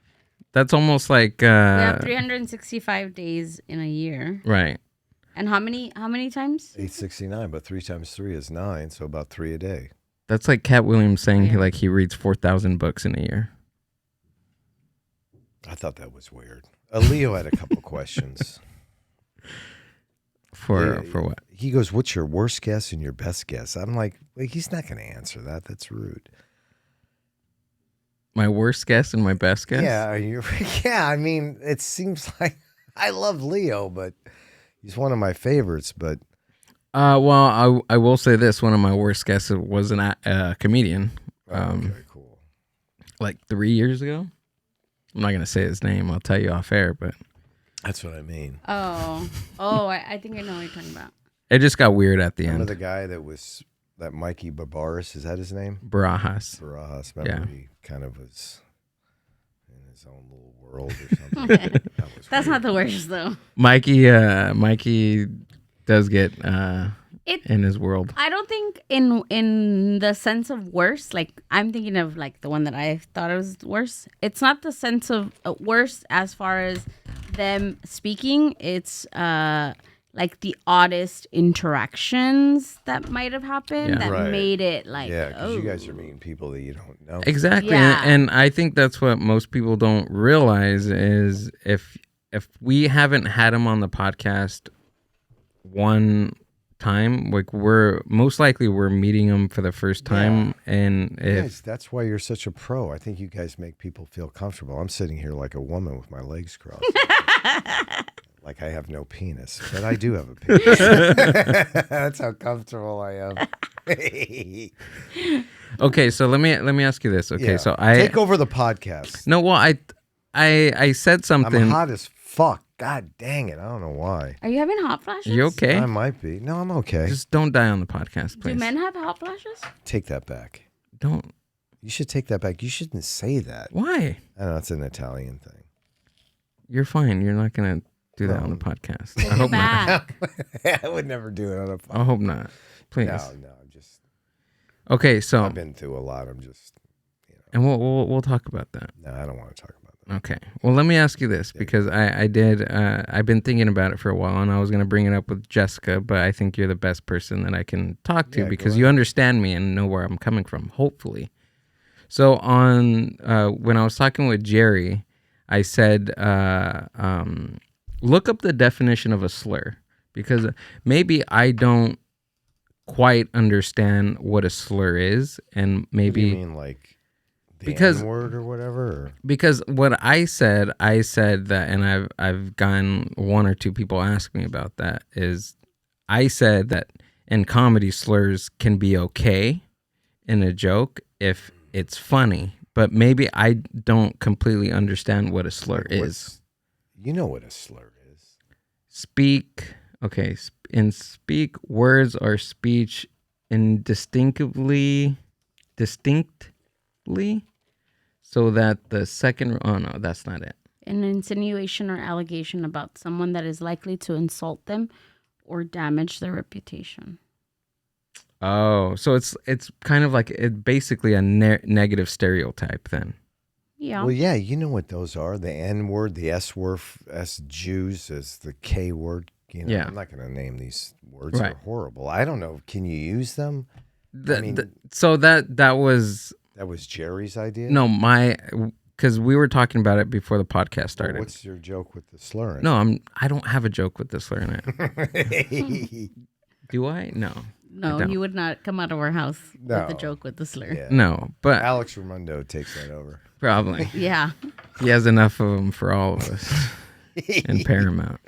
That's almost like We have 365 days in a year. right. And how many times? 869, but 3 times 3 is 9, so about 3 a day. That's like Cat Williams saying Yeah. he reads 4,000 books in a year. I thought that was weird. Leo had a couple questions. For what? He goes, "What's your worst guess and your best guess?" I'm like, he's not going to answer that. That's rude. My worst guess and my best guess? Yeah, yeah. I mean, it seems like I love Leo, but he's one of my favorites. But Well, I will say this: one of my worst guesses was a comedian. okay, cool. Like 3 years ago. I'm not gonna say his name. I'll tell you off air, but That's what I mean. Oh, I think I know what you're talking about. it just got weird at the Remember end. the guy that Mikey Barbaras, is that his name? Barajas. Barajas. Remember Yeah. he kind of was in his own little world or something. That was That's weird. not the worst though. Mikey does get in his world. I don't think in the sense of worse. Like I'm thinking of like the one that I thought it was worse. It's not the sense of worse as far as them speaking. It's like the oddest interactions that might have happened Yeah. that Right. made it like Yeah, because you guys are oh. meeting people that you don't know. Exactly. Yeah. And I think that's what most people don't realize is if we haven't had him on the podcast one time, like we're meeting him for the first time. And You if guys, that's why you're such a pro. I think you guys make people feel comfortable. I'm sitting here like a woman with my legs crossed. Like I have no penis, but I do have a penis. That's how comfortable I am. okay, so let me ask you this. Okay, Yeah. so I take over the podcast. no, well, I said something. I'm hot as fuck. God dang it. I don't know why. Are you having hot flashes? You okay? I might be. No, I'm okay. Just don't die on the podcast, Do please. men have hot flashes? Take that back. Don't. You should take that back. You shouldn't say that. Why? I know it's an Italian thing. You're fine. You're not gonna do that on the podcast. I hope not. Back. I would never do it on a podcast. I hope not. Please. No, I'm just. Okay, so I've been through a lot. I'm just. and we'll talk about that. No, I don't want to talk about that. Okay. Well, let me ask you this because I've been thinking about it for a while and I was going to bring it up with Jessica, but I think you're the best person that I can talk to Yeah, because go you ahead. understand me and know where I'm coming from, hopefully. So on when I was talking with Jerry, I said look up the definition of a slur because maybe I don't quite understand what a slur is and What do maybe you mean, like the Because- N-word or whatever? Or? because what I said that, and I've gotten one or two people ask me about that, is I said that in comedy slurs can be okay in a joke if it's funny, but maybe I don't completely understand what a slur is. You know what a slur is. Speak, okay, in speak, words or speech distinctly, so that the second, oh no, that's not it. An insinuation or allegation about someone that is likely to insult them or damage their reputation. Oh, so it's kind of like basically a negative stereotype then. Yeah. Well, yeah, you know what those are. The N-word, the S-word, S-Jews, is the K-word. You know, Yeah. I'm not going to name these words. Right. They're horrible. I don't know. Can you use them? So that was That was Jerry's idea? no because we were talking about it before the podcast started. What's your joke with the slur? No, I don't have a joke with the slur in it. Do I? No. No, I don't. he would not come out of our house No. with a joke with the slur. Yeah. No, but Alex Ramundo takes that over. probably Yeah. he has enough of them for all of us in Paramount.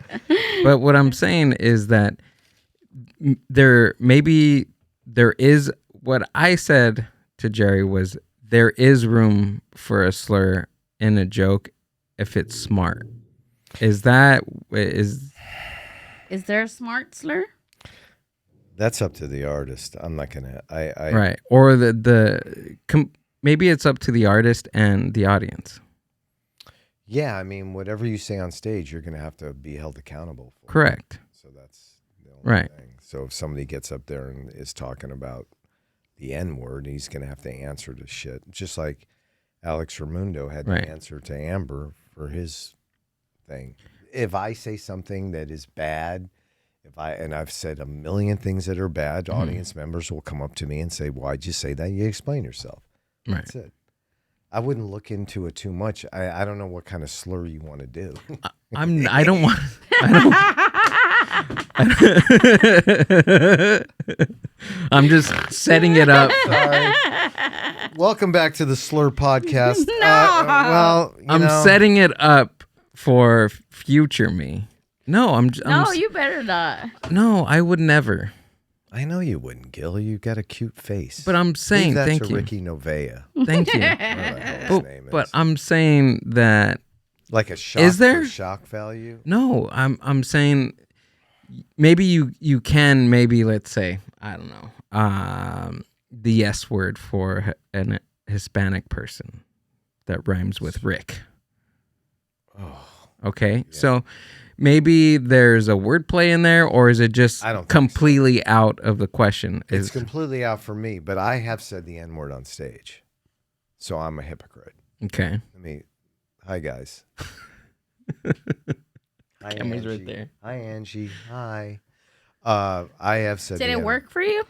But what I'm saying is that there is what I said to Jerry was there is room for a slur in a joke if it's smart. Is there a smart slur? That's up to the artist. I'm not gonna. I right? Or maybe it's up to the artist and the audience. Yeah, I mean, whatever you say on stage, you're gonna have to be held accountable for. Correct. So that's the only Right. thing. So if somebody gets up there and is talking about the N-word, he's gonna have to answer to shit. Just like Alex Ramundo had Right. to answer to Amber for his thing. If I say something that is bad I've said a million things that are bad, audience members will come up to me and say, "Why'd you say that?" You explain yourself. Right. That's it. I wouldn't look into it too much. I don't know what kind of slur you want to do. I don't want. I'm just setting it up. Sorry. Welcome back to the Slur Podcast. No. I'm setting it up for future me. No, You better not. No, I would never. I know you wouldn't, Gil. You got a cute face. But I'm saying, Leave that thank to you. Ricky Novea. Thank you. Whatever the hell his name But is. I'm saying that Like a shock. Is there? For shock value? no. I'm saying maybe you can let's say I don't know the yes word for an Hispanic person that rhymes with Rick. Oh, Okay, so maybe there's a wordplay in there, or is it just I don't think completely out of the question? it's completely out for me, but I have said the N word on stage. So I'm a hypocrite. Okay. Hi, guys. Hi, Camera's right Angie. there. Hi, Angie. Hi. I have said Did the it N- work for you?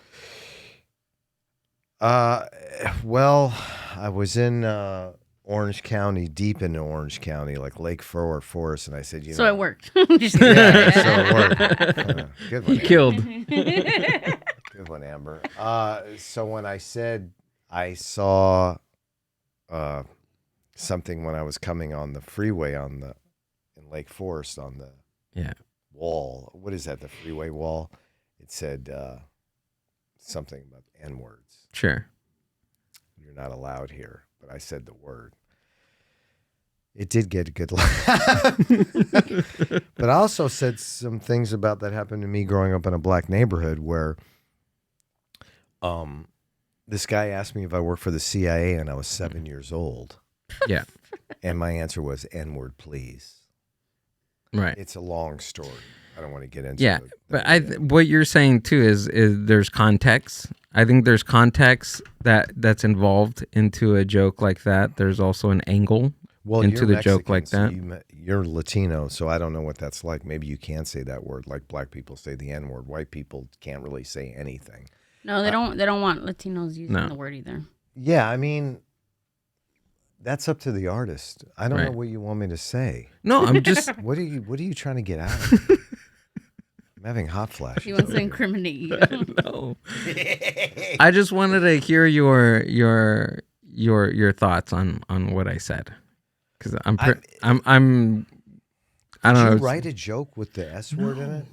Well, I was in Orange County, deep into Orange County, like Lake Forest, and I said, So it worked. Just Yeah, so it worked. Good one. He killed. Good one, Amber. So when I said I saw something when I was coming on the freeway in Lake Forest on the Yeah. wall. What is that? The freeway wall. It said something about N words. Sure. You're not allowed here. But I said the word. It did get a good laugh. But I also said some things about that happened to me growing up in a black neighborhood where this guy asked me if I worked for the CIA and I was 7 years old. Yeah. And my answer was N-word, please. Right. It's a long story. I don't want to get into Yeah, it. but what you're saying too is there's context. I think there's context that's involved into a joke like that. There's also an angle into you're the joke Mexican, like so that. you're Latino, so I don't know what that's like. Maybe you can say that word, like black people say the N-word. White people can't really say anything. No, they don't. They don't want Latinos using No. the word either. Yeah, I mean, that's up to the artist. I don't know Right. what you want me to say. No, I'm just What are you trying to get out of me? I'm having hot flashes. He wants over to here. incriminate you. no. I just wanted to hear your thoughts on what I said, because I don't Did know. you write a joke with the S word in it?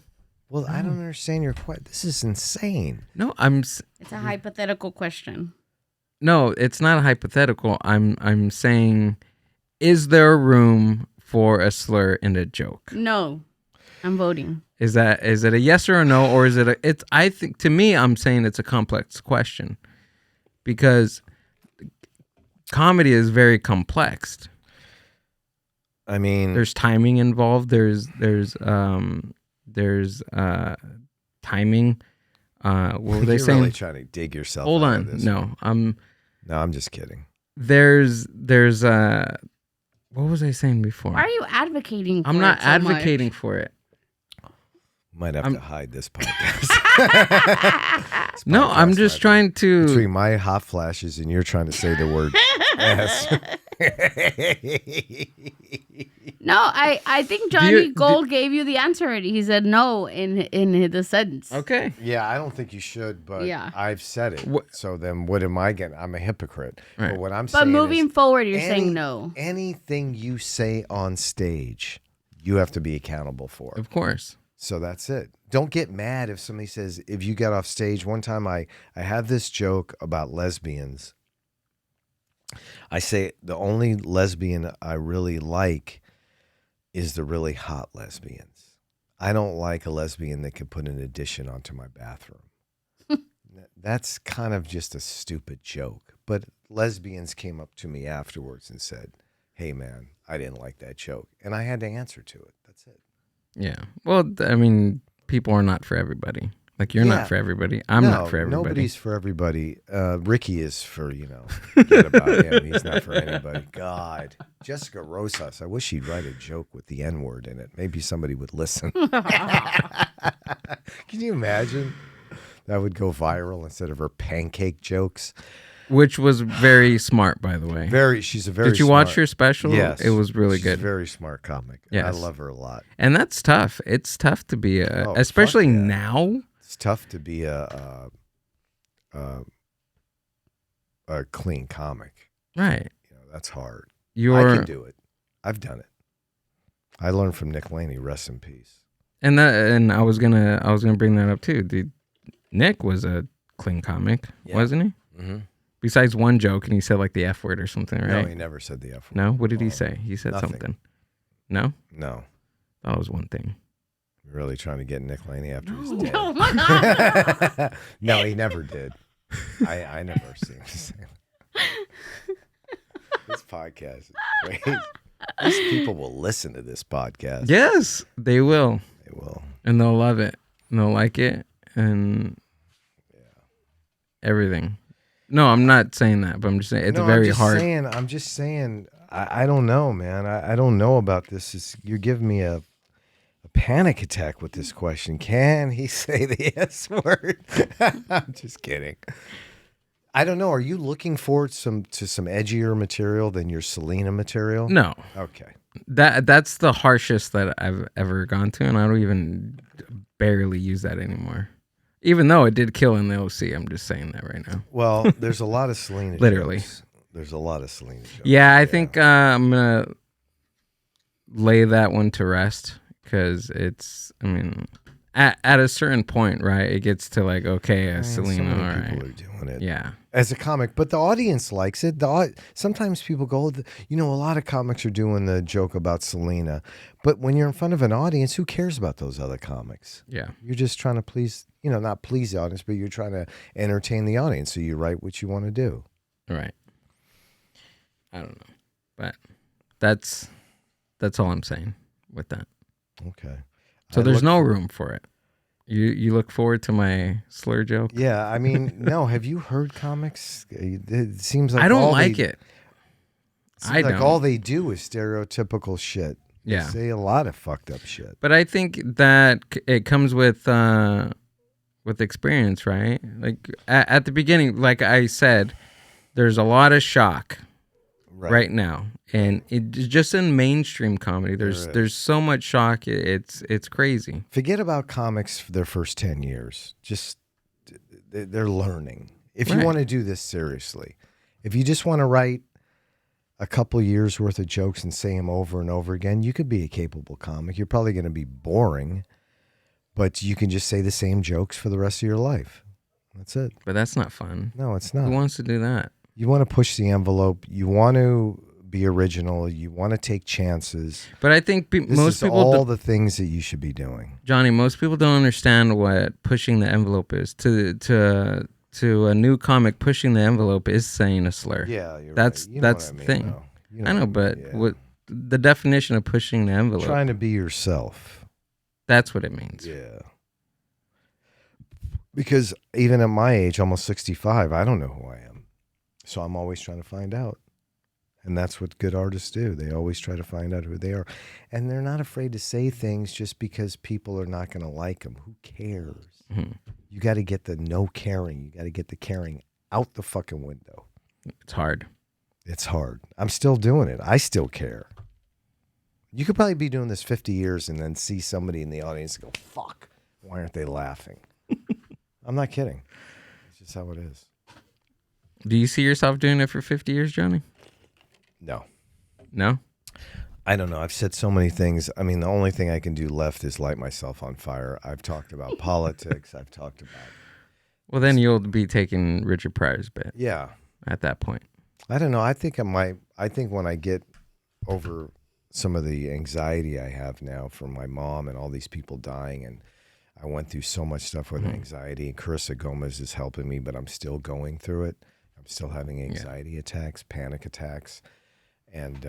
Well, I don't understand your question. This is insane. No, It's a hypothetical question. no, it's not a hypothetical. I'm saying, is there room for a slur in a joke? No, I'm voting. Is it a yes or a no, or is it it's I think to me I'm saying it's a complex question, because comedy is very complex. I mean, There's timing involved. There's timing. What were they you're saying? really trying to dig yourself Hold out on. of this. No, No, I'm just kidding. there's what was I saying before? Why are you advocating for I'm not it so much? advocating for it. Might have to hide this podcast. This No, I'm podcast just might be trying to. between my hot flashes and you're trying to say the word S. No, I think you- Johnny do- Gold gave you the answer already. He said no in the sentence. Okay. Yeah, I don't think you should, but Yeah. I've said it. What- So then what am I getting? I'm a hypocrite. Right. But what I'm But saying moving is forward, you're any- saying no. Anything you say on stage, you have to be accountable for. Of course. So that's it. Don't get mad if somebody says, if you get off stage. One time I have this joke about lesbians. I say the only lesbian I really like is the really hot lesbians. I don't like a lesbian that can put an addition onto my bathroom. That's kind of just a stupid joke. But lesbians came up to me afterwards and said, hey, man, I didn't like that joke. And I had to answer to it. That's it. Yeah. Well, I mean, people are not for everybody. Like you're Yeah. not for everybody. I'm No, not for everybody. Nobody's for everybody. Ricky is for, forget about him. He's not for anybody. God. Jessica Rosas. I wish she'd write a joke with the N-word in it. Maybe somebody would listen. Can you imagine? That would go viral instead of her pancake jokes. Which was very smart, by the way. She's a very Did you smart, watch her special? Yes. It was really she's good. a very smart comic. Yes. I love her a lot. And that's tough. It's tough to be Oh, especially fuck yeah. now. It's tough to be a clean comic. Right. That's hard. You're I can do it. I've done it. I learned from Nick Laney. Rest in peace. and I was gonna bring that up too. Nick was a clean comic, wasn't he? Mm-hmm. Besides one joke, and he said like the F word or something, right? No, he never said the F word. No? What did he say? He said nothing. something. No? No. That was one thing. You're really trying to get Nick Laney after he's dead. Oh my God. No, he never did. I never seen him say that. This podcast is great. These people will listen to this podcast. Yes, they will. They will. And they'll love it. And they'll like it. And everything. No, I'm not saying that, but I'm just saying it's very hard. I'm just saying, I don't know, man. I don't know about this. You're giving me a panic attack with this question. Can he say the S word? I'm just kidding. I don't know. Are you looking forward to some edgier material than your Selena material? No. Okay. That's the harshest that I've ever gone to, and I don't even barely use that anymore. Even though it did kill in the OC, I'm just saying that right now. Well, there's a lot of Selena Literally. jokes. There's a lot of Selena jokes. Yeah, I think I'm going to lay that one to rest because at a certain point, right, it gets to like, okay, Selena, so many all right. people are doing it. Yeah. As a comic, but the audience likes it. Sometimes people go, a lot of comics are doing the joke about Selena, but when you're in front of an audience, who cares about those other comics? Yeah. You're just trying to please, not please the audience, but you're trying to entertain the audience. So you write what you want to do. Right. I don't know, but that's all I'm saying with that. Okay. So there's no room for it. You look forward to my slur joke? Yeah, I mean, no. Have you heard comics? It seems like I don't like it. I like don't. all they do is stereotypical shit. Yeah. They say a lot of fucked up shit. But I think that it comes with experience, right? Like at the beginning, like I said, there's a lot of shock right now, and it's just in mainstream comedy. There's so much shock. It's crazy. Forget about comics for their first 10 years. Just they're learning. If you Right. want to do this seriously, if you just want to write a couple years worth of jokes and say them over and over again, you could be a capable comic. You're probably going to be boring, but you can just say the same jokes for the rest of your life. That's it. But that's not fun. No, it's Who not. wants to do that? You want to push the envelope. You want to be original. You want to take chances. But I think This most is people, all the things that you should be doing. Johnny, most people don't understand what pushing the envelope is. To a new comic, pushing the envelope is saying a slur. Yeah, you're That's right. You know that's what I the mean, thing. though. You I know, what but mean, yeah. what the definition of pushing the envelope? Trying to be yourself. That's what it means. Yeah. Because even at my age, almost 65, I don't know who I am. So I'm always trying to find out. And that's what good artists do. They always try to find out who they are. And they're not afraid to say things just because people are not going to like them. Who cares? Mhm. You got to get the no caring. You got to get the caring out the fucking window. It's hard. It's hard. I'm still doing it. I still care. You could probably be doing this 50 years and then see somebody in the audience go, fuck, why aren't they laughing? I'm not kidding. It's just how it is. Do you see yourself doing it for 50 years, Johnny? No. No? I don't know. I've said so many things. I mean, the only thing I can do left is light myself on fire. I've talked about politics. I've talked about... Well, then you'll be taking Richard Pryor's bit Yeah. at that point. I don't know. I think when I get over some of the anxiety I have now from my mom and all these people dying, and I went through so much stuff with anxiety. Carissa Gomez is helping me, but I'm still going through it. I'm still having anxiety attacks, panic attacks, and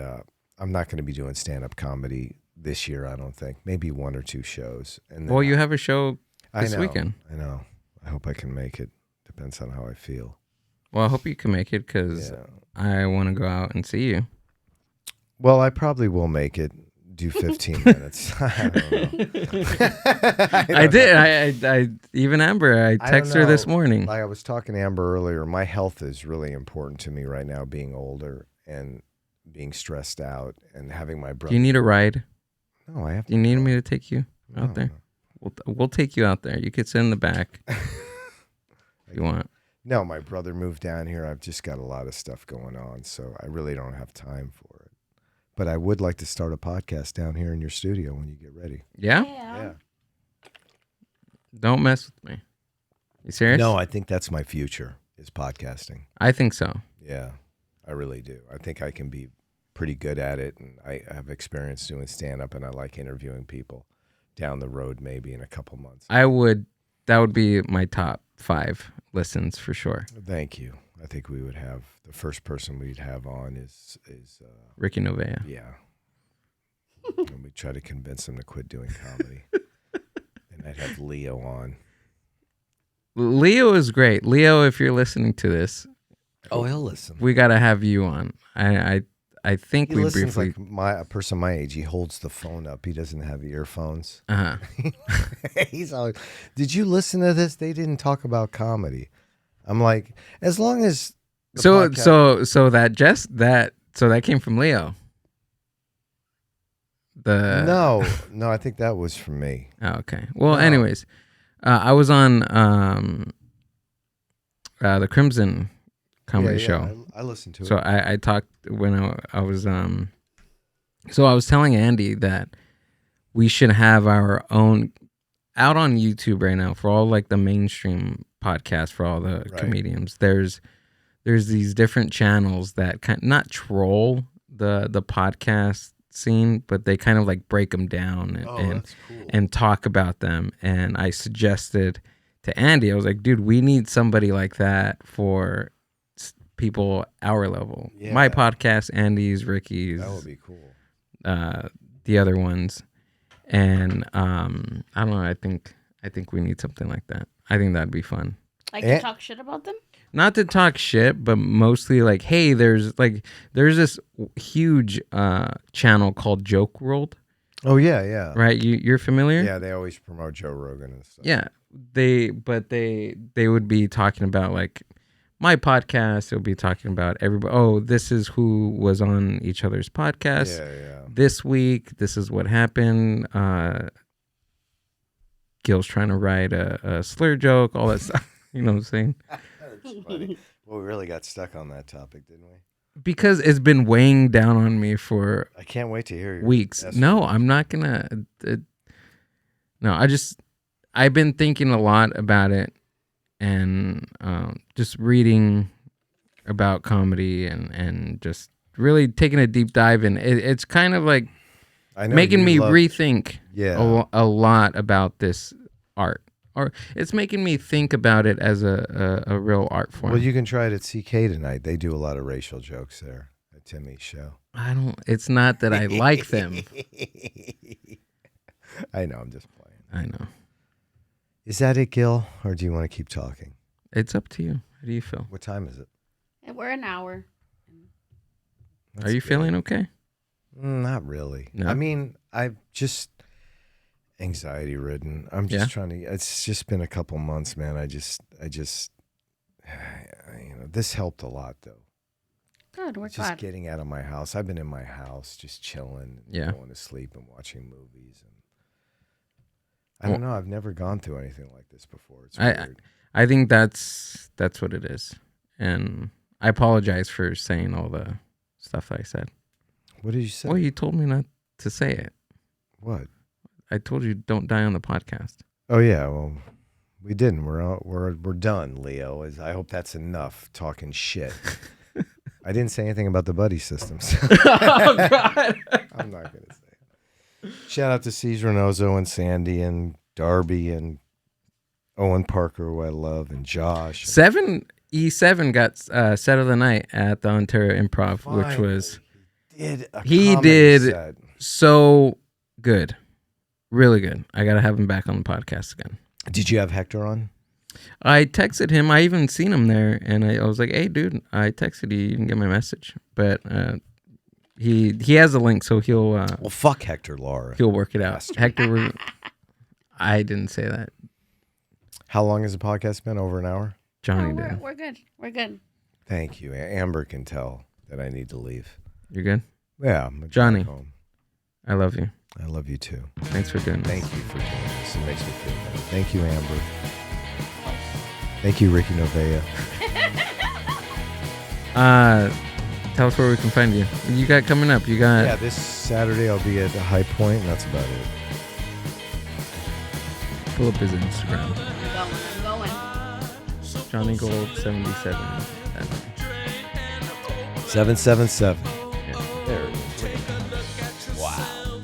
I'm not going to be doing stand-up comedy this year, I don't think. Maybe one or two shows. And then Well, you have a show this weekend. I know. I hope I can make it. Depends on how I feel. Well, I hope you can make it because I want to go out and see you. Well, I probably will make it. Do 15 minutes. I don't know. I did. I even Amber, I texted her this morning. Like I was talking to Amber earlier, my health is really important to me right now, being older and being stressed out and having my brother. Do you need a ride? No, I have to. Do you need me to take you out there? We'll take you out there. You could sit in the back if you want. No, my brother moved down here. I've just got a lot of stuff going on, so I really don't have time for it. But I would like to start a podcast down here in your studio when you get ready. Yeah? Yeah. Don't mess with me. You serious? No, I think that's my future, is podcasting. I think so. Yeah, I really do. I think I can be pretty good at it, and I have experience doing stand-up, and I like interviewing people down the road maybe in a couple months. That would be my top 5 listens for sure. Thank you. I think we would have, the first person we'd have on is Ricky Novea. Yeah. And we try to convince him to quit doing comedy. And I'd have Leo on. Leo is great. Leo, if you're listening to this, he'll listen. we got to have you on. I think He we listens briefly. like a person my age. He holds the phone up. He doesn't have earphones. Uh-huh. He's always, did you listen to this? They didn't talk about comedy. I'm like, as long as So that came from Leo. no, I think that was from me. Oh, okay. Well, No. anyways, I was on the Crimson comedy show. I listened to So it. I talked when I was so I was telling Andy that we should have our own out on YouTube right now for all like the mainstream podcasts for all the comedians. There's these different channels that not troll the podcast scene, but they kind of like break them down That's cool. and talk about them. And I suggested to Andy, I was like, dude, we need somebody like that for people our level. Yeah. My podcast, Andy's, Ricky's, That would be cool. the other ones. And I don't know, I think we need something like that. I think that'd be fun. Like to talk shit about them? Not to talk shit, but mostly like, hey, there's this huge channel called Joke World. Oh yeah. Right? You're familiar? Yeah, they always promote Joe Rogan and stuff. Yeah. They would be talking about like my podcast. They'll be talking about everybody. Oh, this is who was on each other's podcast. Yeah. This week, this is what happened. Gil's trying to write a slur joke, all that stuff. You know what I'm saying? That's funny. Well, we really got stuck on that topic, didn't we? Because it's been weighing down on me for I can't wait to hear your weeks. No, I'm not gonna. I've been thinking a lot about it, and just reading about comedy and just really taking a deep dive in. It's kind of like making me rethink a lot about this art. Or it's making me think about it as a real art form. Well, you can try it at CK tonight. They do a lot of racial jokes there at Timmy's show. It's not that I like them. I know, I'm just playing. I know. Is that it, Gil? Or do you want to keep talking? It's up to you. How do you feel? What time is it? We're an hour. Are you feeling okay? Not really. No? I mean, I've just anxiety ridden. I'm just trying to, it's just been a couple months, man. I just, this helped a lot though. Good, we're Just glad. getting out of my house. I've been in my house, just chilling, going to sleep and watching movies. And I don't know. I've never gone through anything like this before. It's weird. I think that's what it is. And I apologize for saying all the stuff I said. What did you say? Well, you told me not to say it. What? I told you don't die on the podcast. Oh yeah, well, we didn't. We're done, Leo. I hope that's enough talking shit. I didn't say anything about the buddy systems. Oh God! I'm not gonna say it. Shout out to Cesar Reynoso and Sandy and Darby and Owen Parker, who I love, and Josh. E7 got set of the night at the Ontario Improv, Finally, which was he did so good. Really good. I got to have him back on the podcast again. Did you have Hector on? I texted him. I even seen him there, and I was like, "Hey, dude, I texted you. You didn't get my message." But he has a link, so he'll Well, fuck Hector, Laura. he'll work it out. Hector, I didn't say that. How long has the podcast been? Over an hour? Johnny No, did. we're good. We're good. Thank you. Amber can tell that I need to leave. You're good, Yeah, I'm Johnny. home. I love you. I love you too. Thanks for doing this. Thank you for doing this. It makes me feel better. Thank you, Amber. Thank you, Ricky Novea. Tell us where we can find you. You got coming up. You got Yeah, this Saturday I'll be at the High Point, and that's about it. pull up his Instagram. I'm going. Johnny Gold 77. 777. Yeah. There it is. Wow.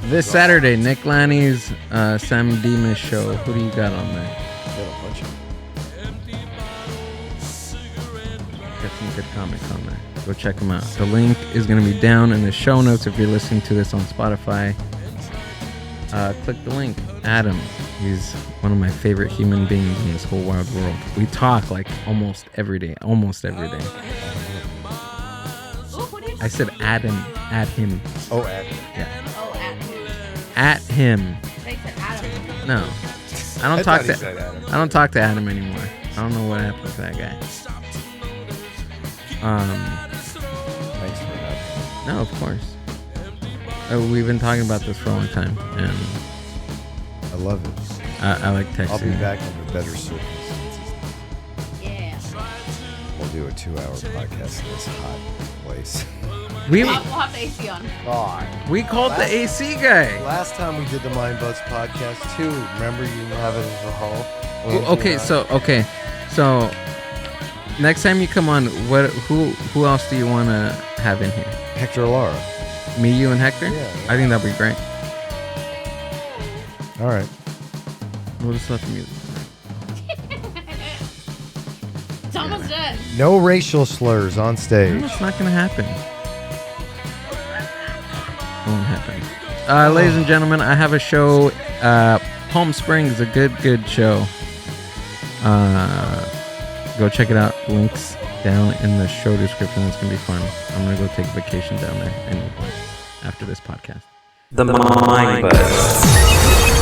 This Saturday, Nick Lanny's Sam Demas show. Who do you got on there? Got a bunch of Got some good comics on there. Go check them out. The link is going to be down in the show notes if you're listening to this on Spotify. Click the link. Adam, he's one of my favorite human beings in this whole wide world. We talk like almost every day. Almost every day. I said Adam. At him. Oh, Adam. Yeah. Oh, At him. Thanks for Adam. No. I don't I talk thought he to said Adam. I don't talk to Adam anymore. I don't know what happened to that guy. Thanks for that. No, of course. We've been talking about this for a long time, and I love it. I like texting. I'll be back under better circumstances. Yeah. We'll do a 2-hour podcast in this hot place. We We'll have the AC on. God. we called the AC guy. Last time we did the Mind Buzz podcast too. Remember you have it in the hall? So next time you come on, who else do you want to have in here? Hector Lara. Me, you, and Hector? Yeah. I think that'd be great. All right. We'll just let the music. It's almost done. No racial slurs on stage. It's not gonna happen. Won't happen. Ladies and gentlemen, I have a show. Palm Springs, a good show. Go check it out. Links down in the show description. It's gonna be fun. I'm gonna go take a vacation down there anyway after this podcast. The Mind Buzz.